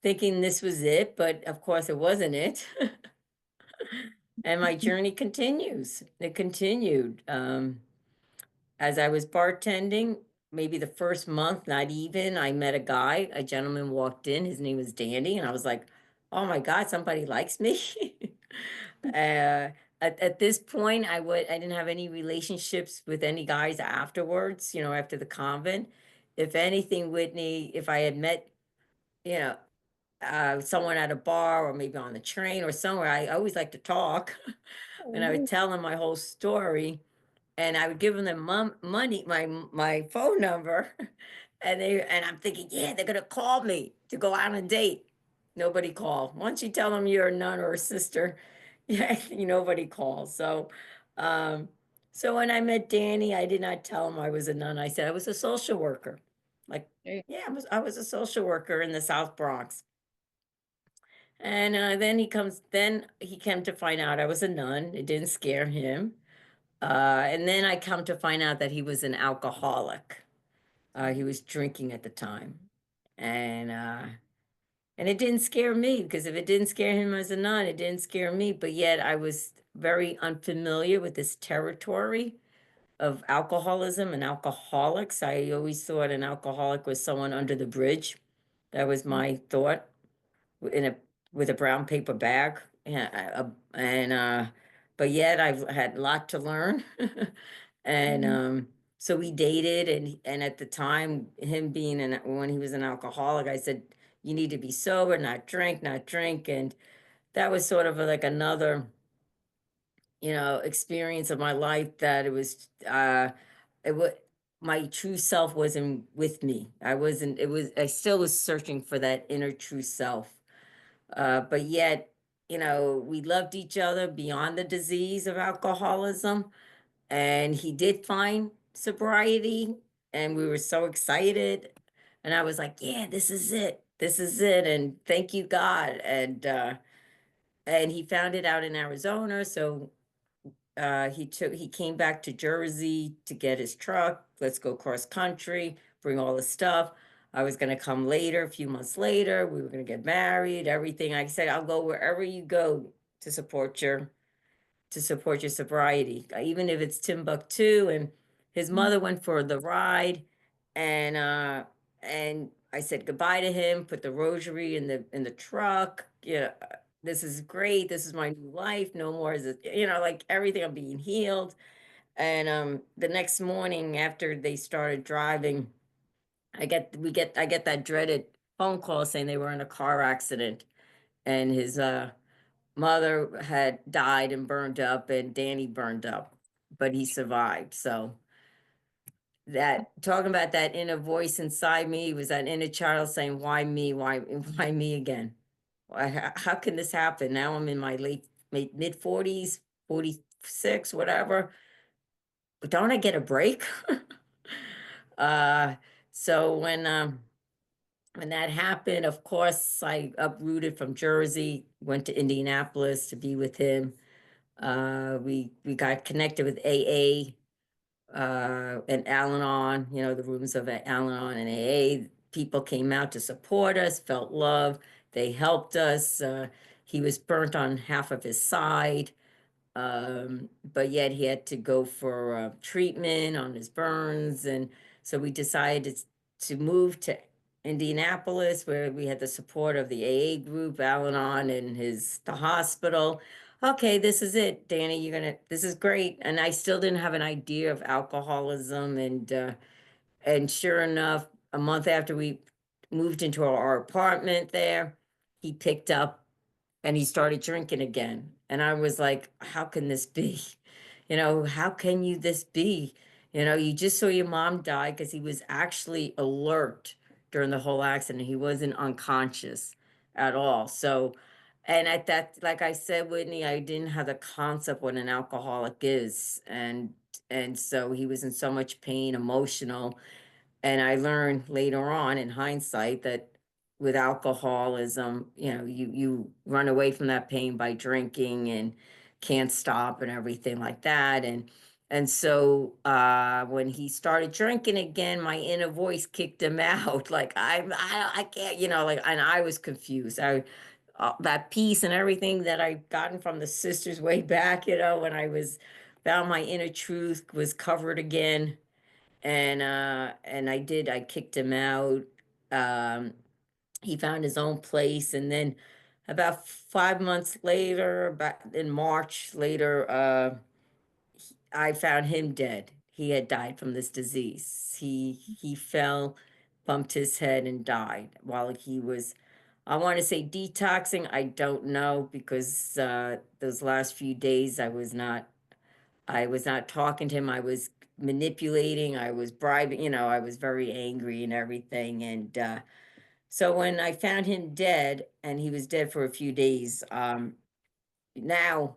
thinking this was it, but of course it wasn't it. And my journey continues. It continued. As I was bartending, maybe the first month, not even, I met a gentleman walked in, his name was Danny, and I was like, oh my God, somebody likes me. uh, at this point, I didn't have any relationships with any guys afterwards, after the convent. If anything, Whitney, if I had met, you know, someone at a bar or maybe on the train or somewhere, I always like to talk. And I would Oh, tell them my whole story, and I would give them money, my phone number, and I'm thinking, yeah, they're gonna call me to go out on a date. Nobody called. Once you tell them you're a nun or a sister, yeah, nobody calls. Um, so when I met Danny, I did not tell him I was a nun. I said I was a social worker. Like, okay. yeah, I was a social worker in the South Bronx. And then he came to find out I was a nun. It didn't scare him. And then I come to find out that he was an alcoholic. He was drinking at the time. And uh, and it didn't scare me because if it didn't scare him as a nun, it didn't scare me. But yet I was very unfamiliar with this territory of alcoholism and alcoholics. I always thought an alcoholic was someone under the bridge. That was my thought in a with a brown paper bag. Yeah, and but yet I've had a lot to learn. And Mhm. so we dated, and at the time, him being when he was an alcoholic, I said, you need to be sober, not drink, not drink. And that was sort of like another, experience of my life that it was, my true self wasn't with me. I still was searching for that inner true self. But yet, we loved each other beyond the disease of alcoholism. And he did find sobriety, and we were so excited. And I was like, yeah, this is it. This is it. And thank you, God. And he found it out in Arizona. So he came back to Jersey to get his truck. Let's go cross country, bring all the stuff. I was gonna come later, a few months later. We were gonna get married, everything. I said, I'll go wherever you go to support your sobriety, even if it's Timbuktu. And his mother went for the ride, and I said goodbye to him, put the rosary in the truck. This is great. This is my new life. No more is it, like everything. I'm being healed. And the next morning after they started driving, I get that dreaded phone call saying they were in a car accident, and his mother had died and burned up, and Danny burned up, but he survived. So that, talking about that inner voice inside me, was that inner child saying, why me? Why me again? How can this happen? Now I'm in my mid 40s, 46, whatever. But don't I get a break? uh, so when that happened, of course, I uprooted from Jersey, went to Indianapolis to be with him. We got connected with AA, and Al-Anon, the rooms of Al-Anon and AA. People came out to support us, felt love. They helped us. He was burnt on half of his side, but yet he had to go for treatment on his burns. And so we decided to move to Indianapolis, where we had the support of the AA group, Al-Anon, and the hospital. Okay, this is it, Danny. This is great. And I still didn't have an idea of alcoholism. And sure enough, a month after we moved into our apartment there, he picked up and he started drinking again. And I was like, how can this be? How can this be? You just saw your mom die, because he was actually alert during the whole accident. He wasn't unconscious at all. So, and at that, like I said, Whitney, I didn't have the concept what an alcoholic is. And so he was in so much pain, emotional. And I learned later on in hindsight that with alcoholism, you run away from that pain by drinking and can't stop and everything like that. And so when he started drinking again, my inner voice kicked him out. Like I can't, like, and I was confused. That peace and everything that I gotten from the sisters way back, when I was found my inner truth, was covered again. And I kicked him out. Um, he found his own place, and then about 5 months later, about in March later, I found him dead. He had died from this disease. He fell, bumped his head, and died while he was, I want to say, detoxing. I don't know, because those last few days I was not talking to him. I was manipulating. I was bribing. I was very angry and everything. And so when I found him dead, and he was dead for a few days, now,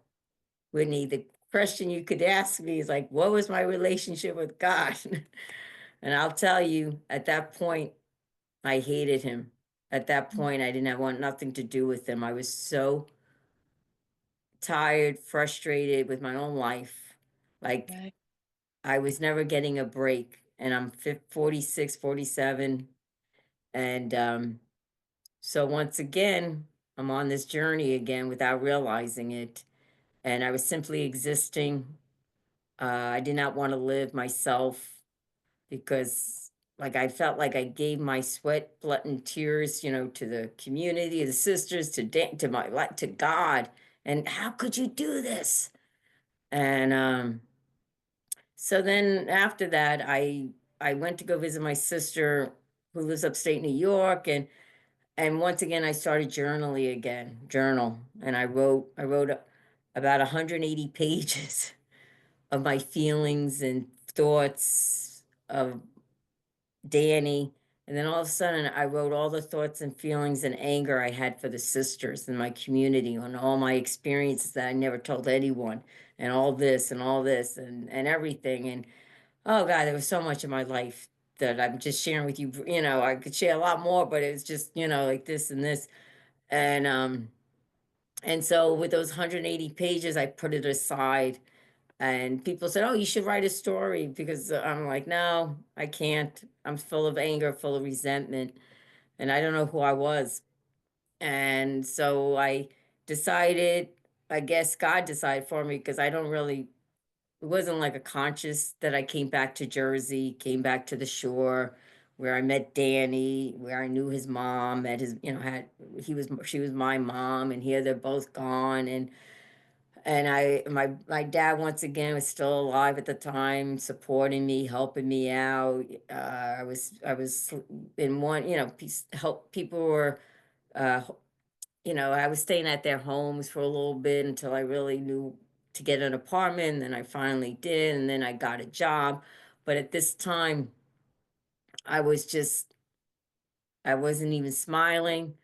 Whitney, the question you could ask me is like, what was my relationship with God? And I'll tell you, at that point, I hated him. At that point, I didn't want nothing to do with him. I was so tired, frustrated with my own life. Like, Right. I was never getting a break, and I'm 46, 47. And so once again, I'm on this journey again without realizing it. And I was simply existing. I did not want to live myself, because like I felt like I gave my sweat, blood, and tears, to the community, the sisters, to my life, to God. And how could you do this? And So then after that, I went to go visit my sister who lives upstate New York, and once again I started journaling again, journal, and I wrote about 180 pages of my feelings and thoughts of Danny. And then all of a sudden, I wrote all the thoughts and feelings and anger I had for the sisters in my community, and all my experiences that I never told anyone, and all this and everything. And oh God, there was so much in my life that I'm just sharing with you. You know, I could share a lot more, but it's just, you know, like this and this. And and so with those 180 pages, I put it aside, and people said, "Oh, you should write a story," because I'm like, "No, I can't. I'm full of anger, full of resentment, and I don't know who I was." And so I decided, I guess God decided for me, because I don't really, it wasn't like a conscious that I came back to Jersey, came back to the shore where I met Danny, where I knew his mom, met his, you know, she was my mom, and here they're both gone. And my dad once again was still alive at the time, supporting me, helping me out. I was in one, you know, help people were, uh, you know, I was staying at their homes for a little bit until I really knew to get an apartment. And then I finally did, and then I got a job. But at this time, I was just, I wasn't even smiling.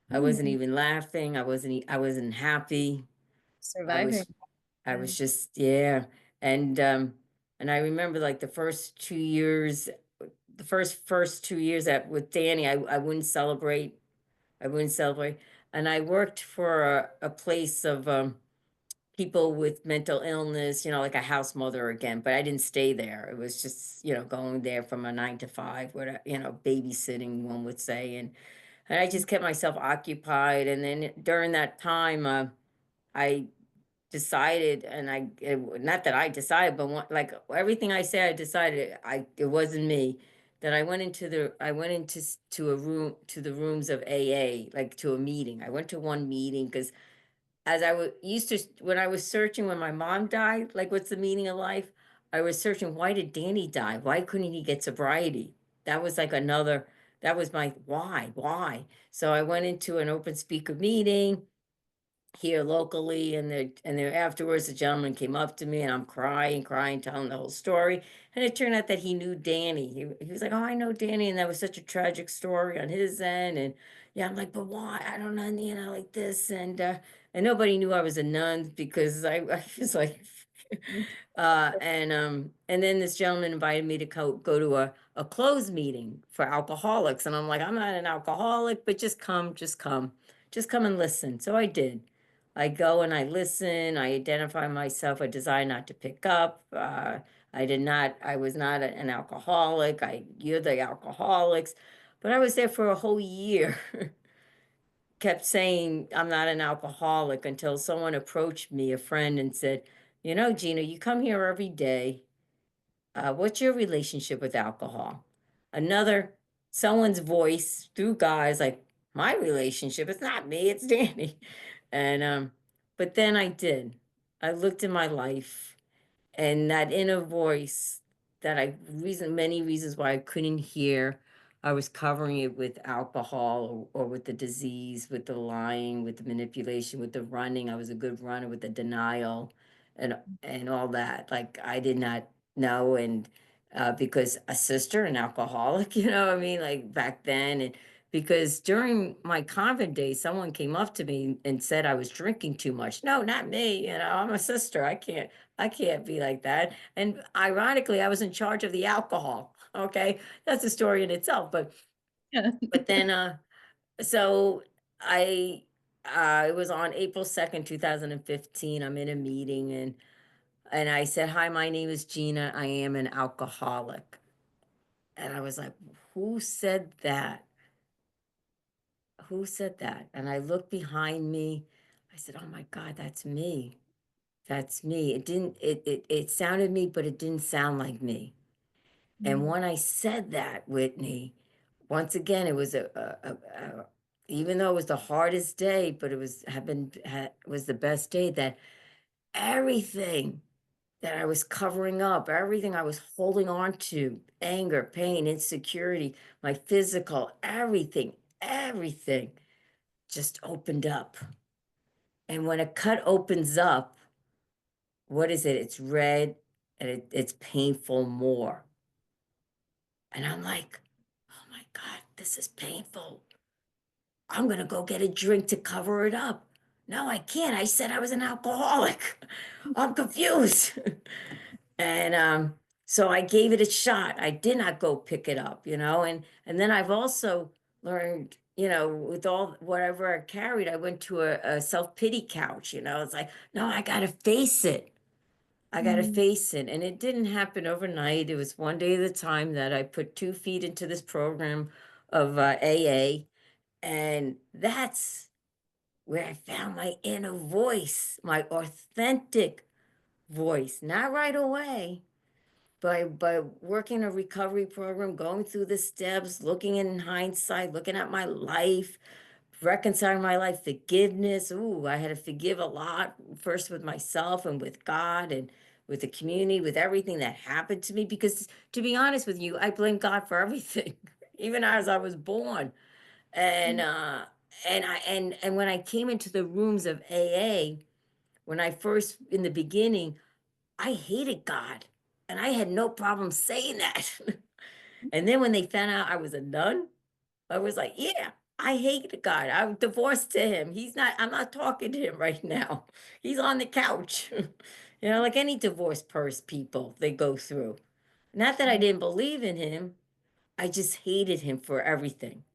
I wasn't Mm, even laughing. I wasn't happy. I surviving. was I Yeah. was just, yeah. And and I remember like the first 2 years, the first 2 years that with Danny, I wouldn't celebrate. I wouldn't celebrate. And I worked for a place of people with mental illness, you know, like a house mother again, but I didn't stay there. It was just, you know, going there from a 9 to 5, what, you know, babysitting, one would say. And I just kept myself occupied. And then during that time, I decided, and not that I decided, but like everything I said, I decided it wasn't me. That I went into to a room, to the rooms of AA, like to a meeting. I went to one meeting because as used to, when I was searching when my mom died, like what's the meaning of life? I was searching, why did Danny die? Why couldn't he get sobriety? That was like another. That was my why. So I went into an open speaker meeting here locally, and then afterwards the gentleman came up to me, and I'm crying, telling the whole story. And it turned out that he knew Danny. He was like, "Oh, I know Danny," and that was such a tragic story on his end. And yeah, I'm like, "But why? I don't know, you know, like this." And nobody knew I was a nun because I was like, and then this gentleman invited me to go to a closed meeting for alcoholics. And I'm like, I'm not an alcoholic, but just come and listen. So I did. I go and I listen, I identify myself, I decide not to pick up. I was not an alcoholic. You're the alcoholics. But I was there for a whole year, kept saying I'm not an alcoholic, until someone approached me, a friend, and said, "You know, Gina, you come here every day. What's your relationship with alcohol?" Another, someone's voice through guys like, "My relationship, it's not me, it's Danny." And but then I did. I looked in my life, and that inner voice that many reasons why I couldn't hear, I was covering it with alcohol, or with the disease, with the lying, with the manipulation, with the running. I was a good runner, with the denial and all that. Like I did not know. And because a sister, an alcoholic, you know what I mean, like back then. And because during my convent days, someone came up to me and said I was drinking too much. No, not me. You know, I'm a sister. I can't be like that. And ironically, I was in charge of the alcohol. Okay. That's a story in itself. Yeah. But then so I it was on April 2nd, 2015. I'm in a meeting, and I said, "Hi, my name is Gina. I am an alcoholic." And I was like, "Who said that? Who said that?" And I looked behind me. I said, "Oh my God, that's me. That's me." It didn't it sounded me, but it didn't sound like me. And when I said that, Whitney, once again, it was even though it was the hardest day, but it was the best day, that everything that I was covering up, everything I was holding on to, anger, pain, insecurity, my physical, everything just opened up. And when a cut opens up, what is it? It's red and it's painful more. And I'm like, oh my God, this is painful. I'm going to go get a drink to cover it up. No, I can't. I said I was an alcoholic. I'm confused. And so I gave it a shot. I did not go pick it up, and then I've also learned, with all whatever I carried, I went to a self-pity couch, it's like, no, I gotta face it. I gotta Mm. face it. And it didn't happen overnight. It was one day at a time that I put 2 feet into this program of AA. And that's where I found my inner voice, my authentic voice. Not right away, by working a recovery program, going through the steps, looking in hindsight, looking at my life, reconciling my life, forgiveness. Ooh, I had to forgive a lot, first with myself and with God and with the community, with everything that happened to me. Because to be honest with you, I blame God for everything, even as I was born. And and when I came into the rooms of AA, when I first in the beginning, I hated God, and I had no problem saying that. And then when they found out I was a nun, I was like, yeah, I hate God. I'm divorced to him. I'm not talking to him right now. He's on the couch. Like any divorced people, they go through. Not that I didn't believe in him, I just hated him for everything.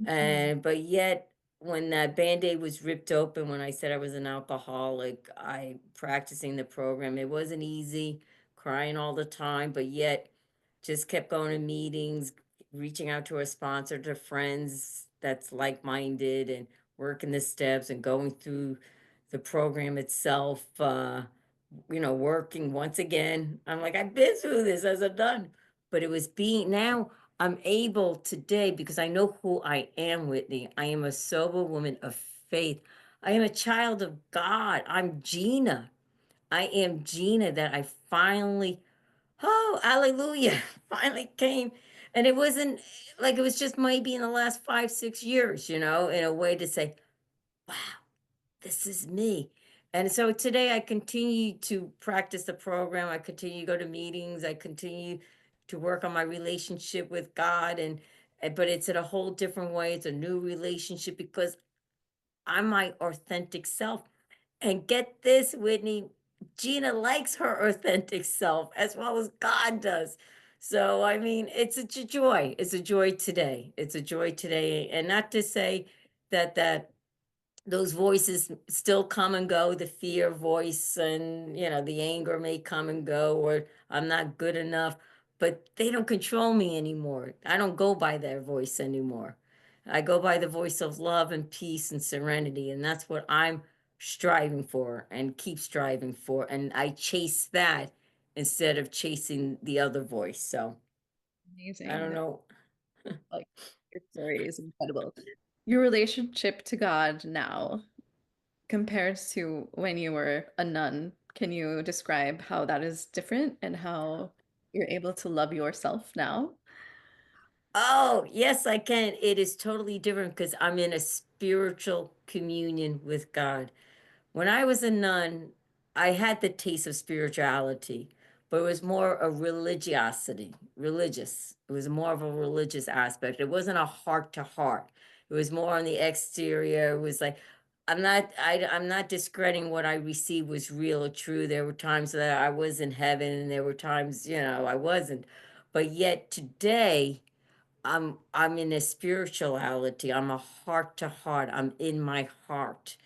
Mhm. But yet, when that Band-Aid was ripped open, when I said I was an alcoholic, I practicing the program. It wasn't easy, crying all the time, but yet just kept going to meetings, reaching out to a sponsor, to friends that's like-minded, and working the steps and going through the program itself. Working once again. I'm like, I've been through this as a nun, but it was being now I'm able today because I know who I am, Whitney. I am a sober woman of faith. I am a child of God. I'm Gina. I am Gina that I finally, oh, hallelujah, finally came. And it wasn't like it was just maybe in the last 5, 6 years, in a way to say, wow, this is me. And so today I continue to practice the program. I continue to go to meetings. I continue to work on my relationship with God, but it's in a whole different way. It's a new relationship because I'm my authentic self. And get this, Whitney, Gina likes her authentic self as well as God does. So I mean, it's a joy. It's a joy today. It's a joy today. And not to say that those voices still come and go, the fear voice, and the anger may come and go, or I'm not good enough, but they don't control me anymore. I don't go by their voice anymore. I go by the voice of love and peace and serenity, and that's what I'm striving for and keep striving for, and I chase that instead of chasing the other voice. So I don't Amazing. know. Like, your story is incredible. Your relationship to God now compares to when you were a nun. Can you describe how that is different and how you're able to love yourself now? Oh, yes, I can. It is totally different because I'm in a spiritual communion with God. When I was a nun, I had the taste of spirituality, but it was more a religiosity, religious. It was more of a religious aspect. It wasn't a heart to heart. It was more on the exterior. It was like, I'm not discrediting what I received was real or true. There were times that I was in heaven and there were times, I wasn't. But yet today, I'm in a spirituality. I'm a heart to heart. I'm in my heart.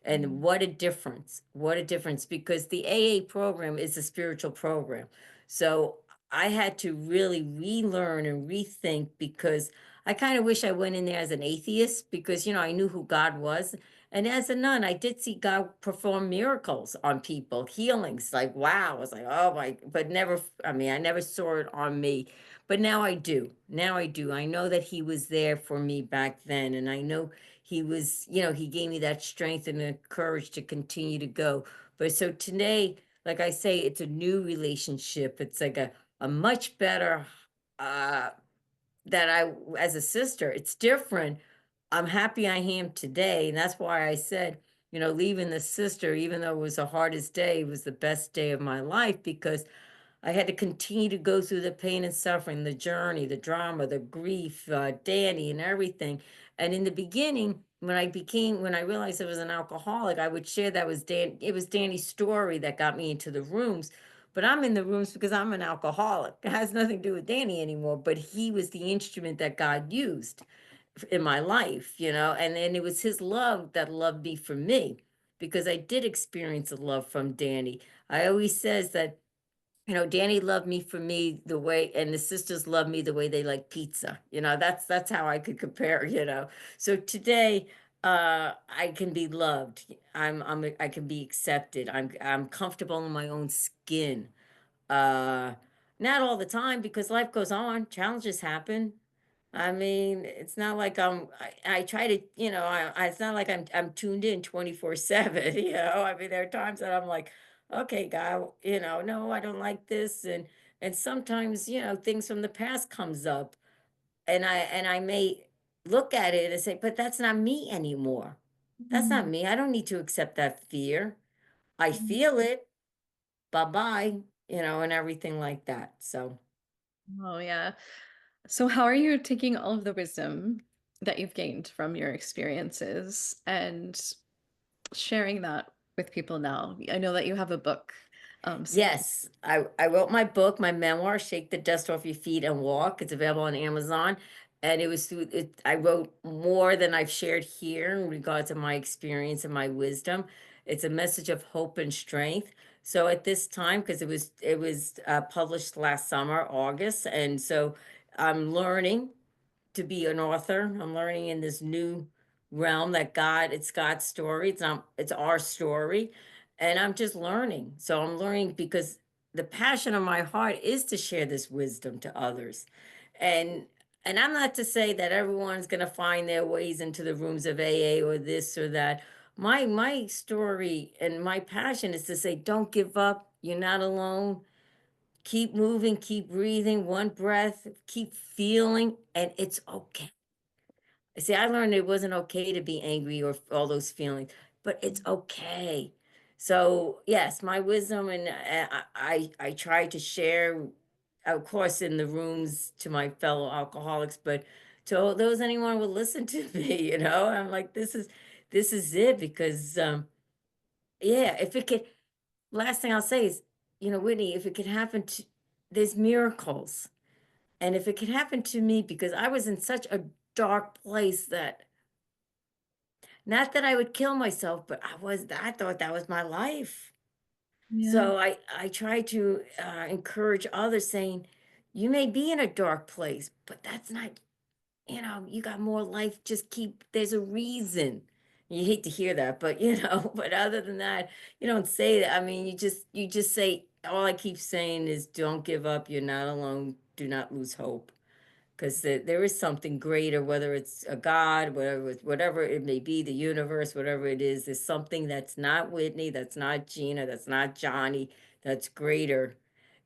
And Mm. what a difference. What a difference because the AA program is a spiritual program. So I had to really relearn and rethink because I kind of wish I went in there as an atheist because I knew who God was. And as a nun, I did see God perform miracles on people, healings. Like, wow. I was like, oh my, but never, I mean, I never saw it on me. But now I do. Now I do. I know that he was there for me back then. And I know he was, he gave me that strength and the courage to continue to go. But so today, like I say, it's a new relationship. It's like a much better, uh, that as a sister, it's different. I'm happy I am today. And that's why I said, leaving the sister, even though it was the hardest day, it was the best day of my life because I had to continue to go through the pain and suffering, the journey, the drama, the grief, Danny and everything. And in the beginning, when I realized I was an alcoholic, I would share that it was Danny's story that got me into the rooms. But I'm in the rooms because I'm an alcoholic. It has nothing to do with Danny anymore, but he was the instrument that God used in my life, and then it was his love that loved me for me because I did experience a love from Danny. I always says that Danny loved me for me the way, and the sisters love me the way they like pizza. That's how I could compare. So today, I can be loved. I can be accepted. I'm comfortable in my own skin. Uh, Not all the time because life goes on, challenges happen. I mean, it's not like I try to, it's not like I'm tuned in 24/7, I mean, there are times that I'm like, okay, God, no, I don't like this. And sometimes, things from the past comes up and I may look at it and say, but that's not me anymore. That's not me. I don't need to accept that fear. I feel it, bye-bye, and everything like that. So Oh, yeah. So, how are you taking all of the wisdom that you've gained from your experiences and sharing that with people now? I know that you have a book. yes, I wrote my book, my memoir, Shake the Dust Off Your Feet and Walk. It's available on Amazon. And it was through it, I wrote more than I've shared here in regards to my experience and my wisdom. It's a message of hope and strength. So at this time, because it was published last summer, August, and so I'm learning to be an author. I'm learning in this new realm that it's God's story. It's our story. And I'm just learning. So I'm learning because the passion of my heart is to share this wisdom to others. And and I'm not to say that everyone's going to find their ways into the rooms of AA or this or that. My story and my passion is to say, don't give up. You're not alone. Keep moving, keep breathing, one breath, keep feeling, and it's okay. See, I learned it wasn't okay to be angry or all those feelings, but it's okay. So yes, my wisdom, and I try to share, of course, in the rooms to my fellow alcoholics, but to all those anyone will listen to me, I'm like, this is it because yeah, if it could, last thing I'll say is, Whitney, if it could happen to, there's miracles. And if it could happen to me, because I was in such a dark place that, not that I would kill myself, but I thought that was my life. Yeah. So I try to encourage others saying, you may be in a dark place, but that's not, you got more life. Just there's a reason. You hate to hear that, but but other than that, you don't say that. I mean, you just say, all I keep saying is don't give up. You're not alone. Do not lose hope. Because there is something greater, whether it's a God, whatever it may be, the universe, whatever it is, there's something that's not Whitney, that's not Gina, that's not Johnny, that's greater,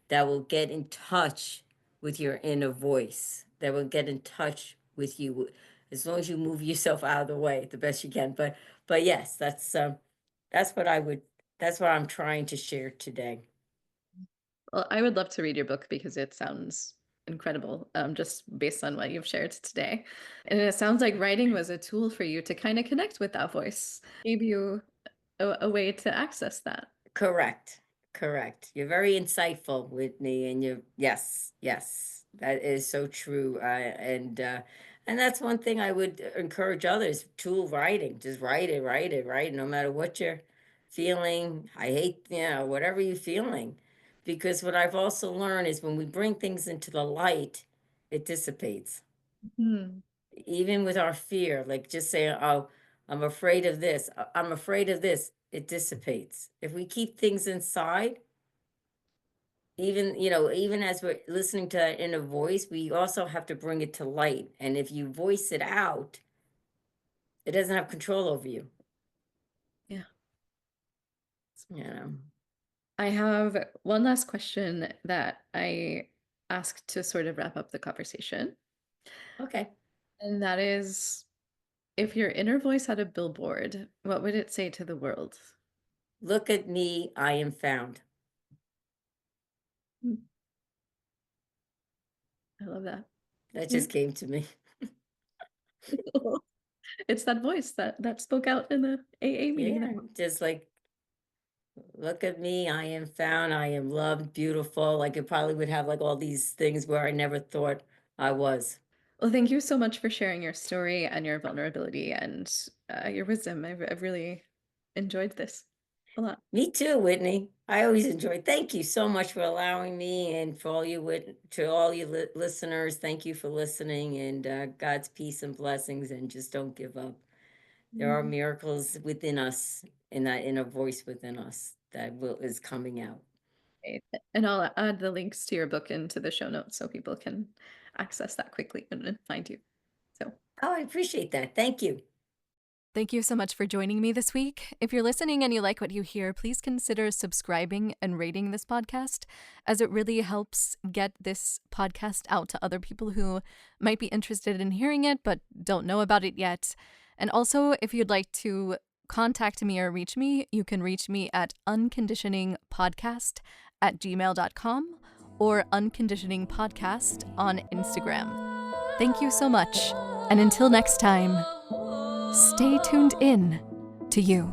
that will get in touch with your inner voice, that will get in touch with you, as long as you move yourself out of the way the best you can. But yes, that's what I would, that's what I'm trying to share today. Well, I would love to read your book because it sounds incredible, just based on what you've shared today. And it sounds like writing was a tool for you to kind of connect with that voice, gave you a way to access that. Correct, correct. You're very insightful, Whitney, and yes, yes, that is so true. And that's one thing I would encourage others, tool writing. Just write it, write it, write it, no matter what you're feeling. I hate, whatever you're feeling. Because what I've also learned is when we bring things into the light, it dissipates. Hmm. Even with our fear, like just saying, oh, I'm afraid of this, I'm afraid of this, it dissipates. If we keep things inside, even as we're listening to that inner voice, we also have to bring it to light. And if you voice it out, it doesn't have control over you. Yeah. You know. I have one last question that I asked to sort of wrap up the conversation. Okay. And that is, if your inner voice had a billboard, what would it say to the world? Look at me, I am found. Mm, I love that. That Yeah. just came to me. It's that voice that spoke out in the AA meeting. Yeah, just like, look at me, I am found, I am loved, beautiful. Like it probably would have like all these things where I never thought I was. Well, thank you so much for sharing your story and your vulnerability and your wisdom. I've really enjoyed this a lot. Me too, Whitney. I always enjoy. Thank you so much for allowing me, and for all you to all you listeners. Thank you for listening, and God's peace and blessings. And just don't give up. There are Mhm. miracles within us, in that inner voice within us that is coming out. Great. And I'll add the links to your book into the show notes so people can access that quickly and find you. So Oh, I appreciate that. Thank you. Thank you so much for joining me this week. If you're listening and you like what you hear, please consider subscribing and rating this podcast, as it really helps get this podcast out to other people who might be interested in hearing it but don't know about it yet. And also, if you'd like to contact me or reach me, you can reach me at unconditioningpodcast@gmail.com or unconditioningpodcast on Instagram. Thank you so much. And until next time, stay tuned in to you.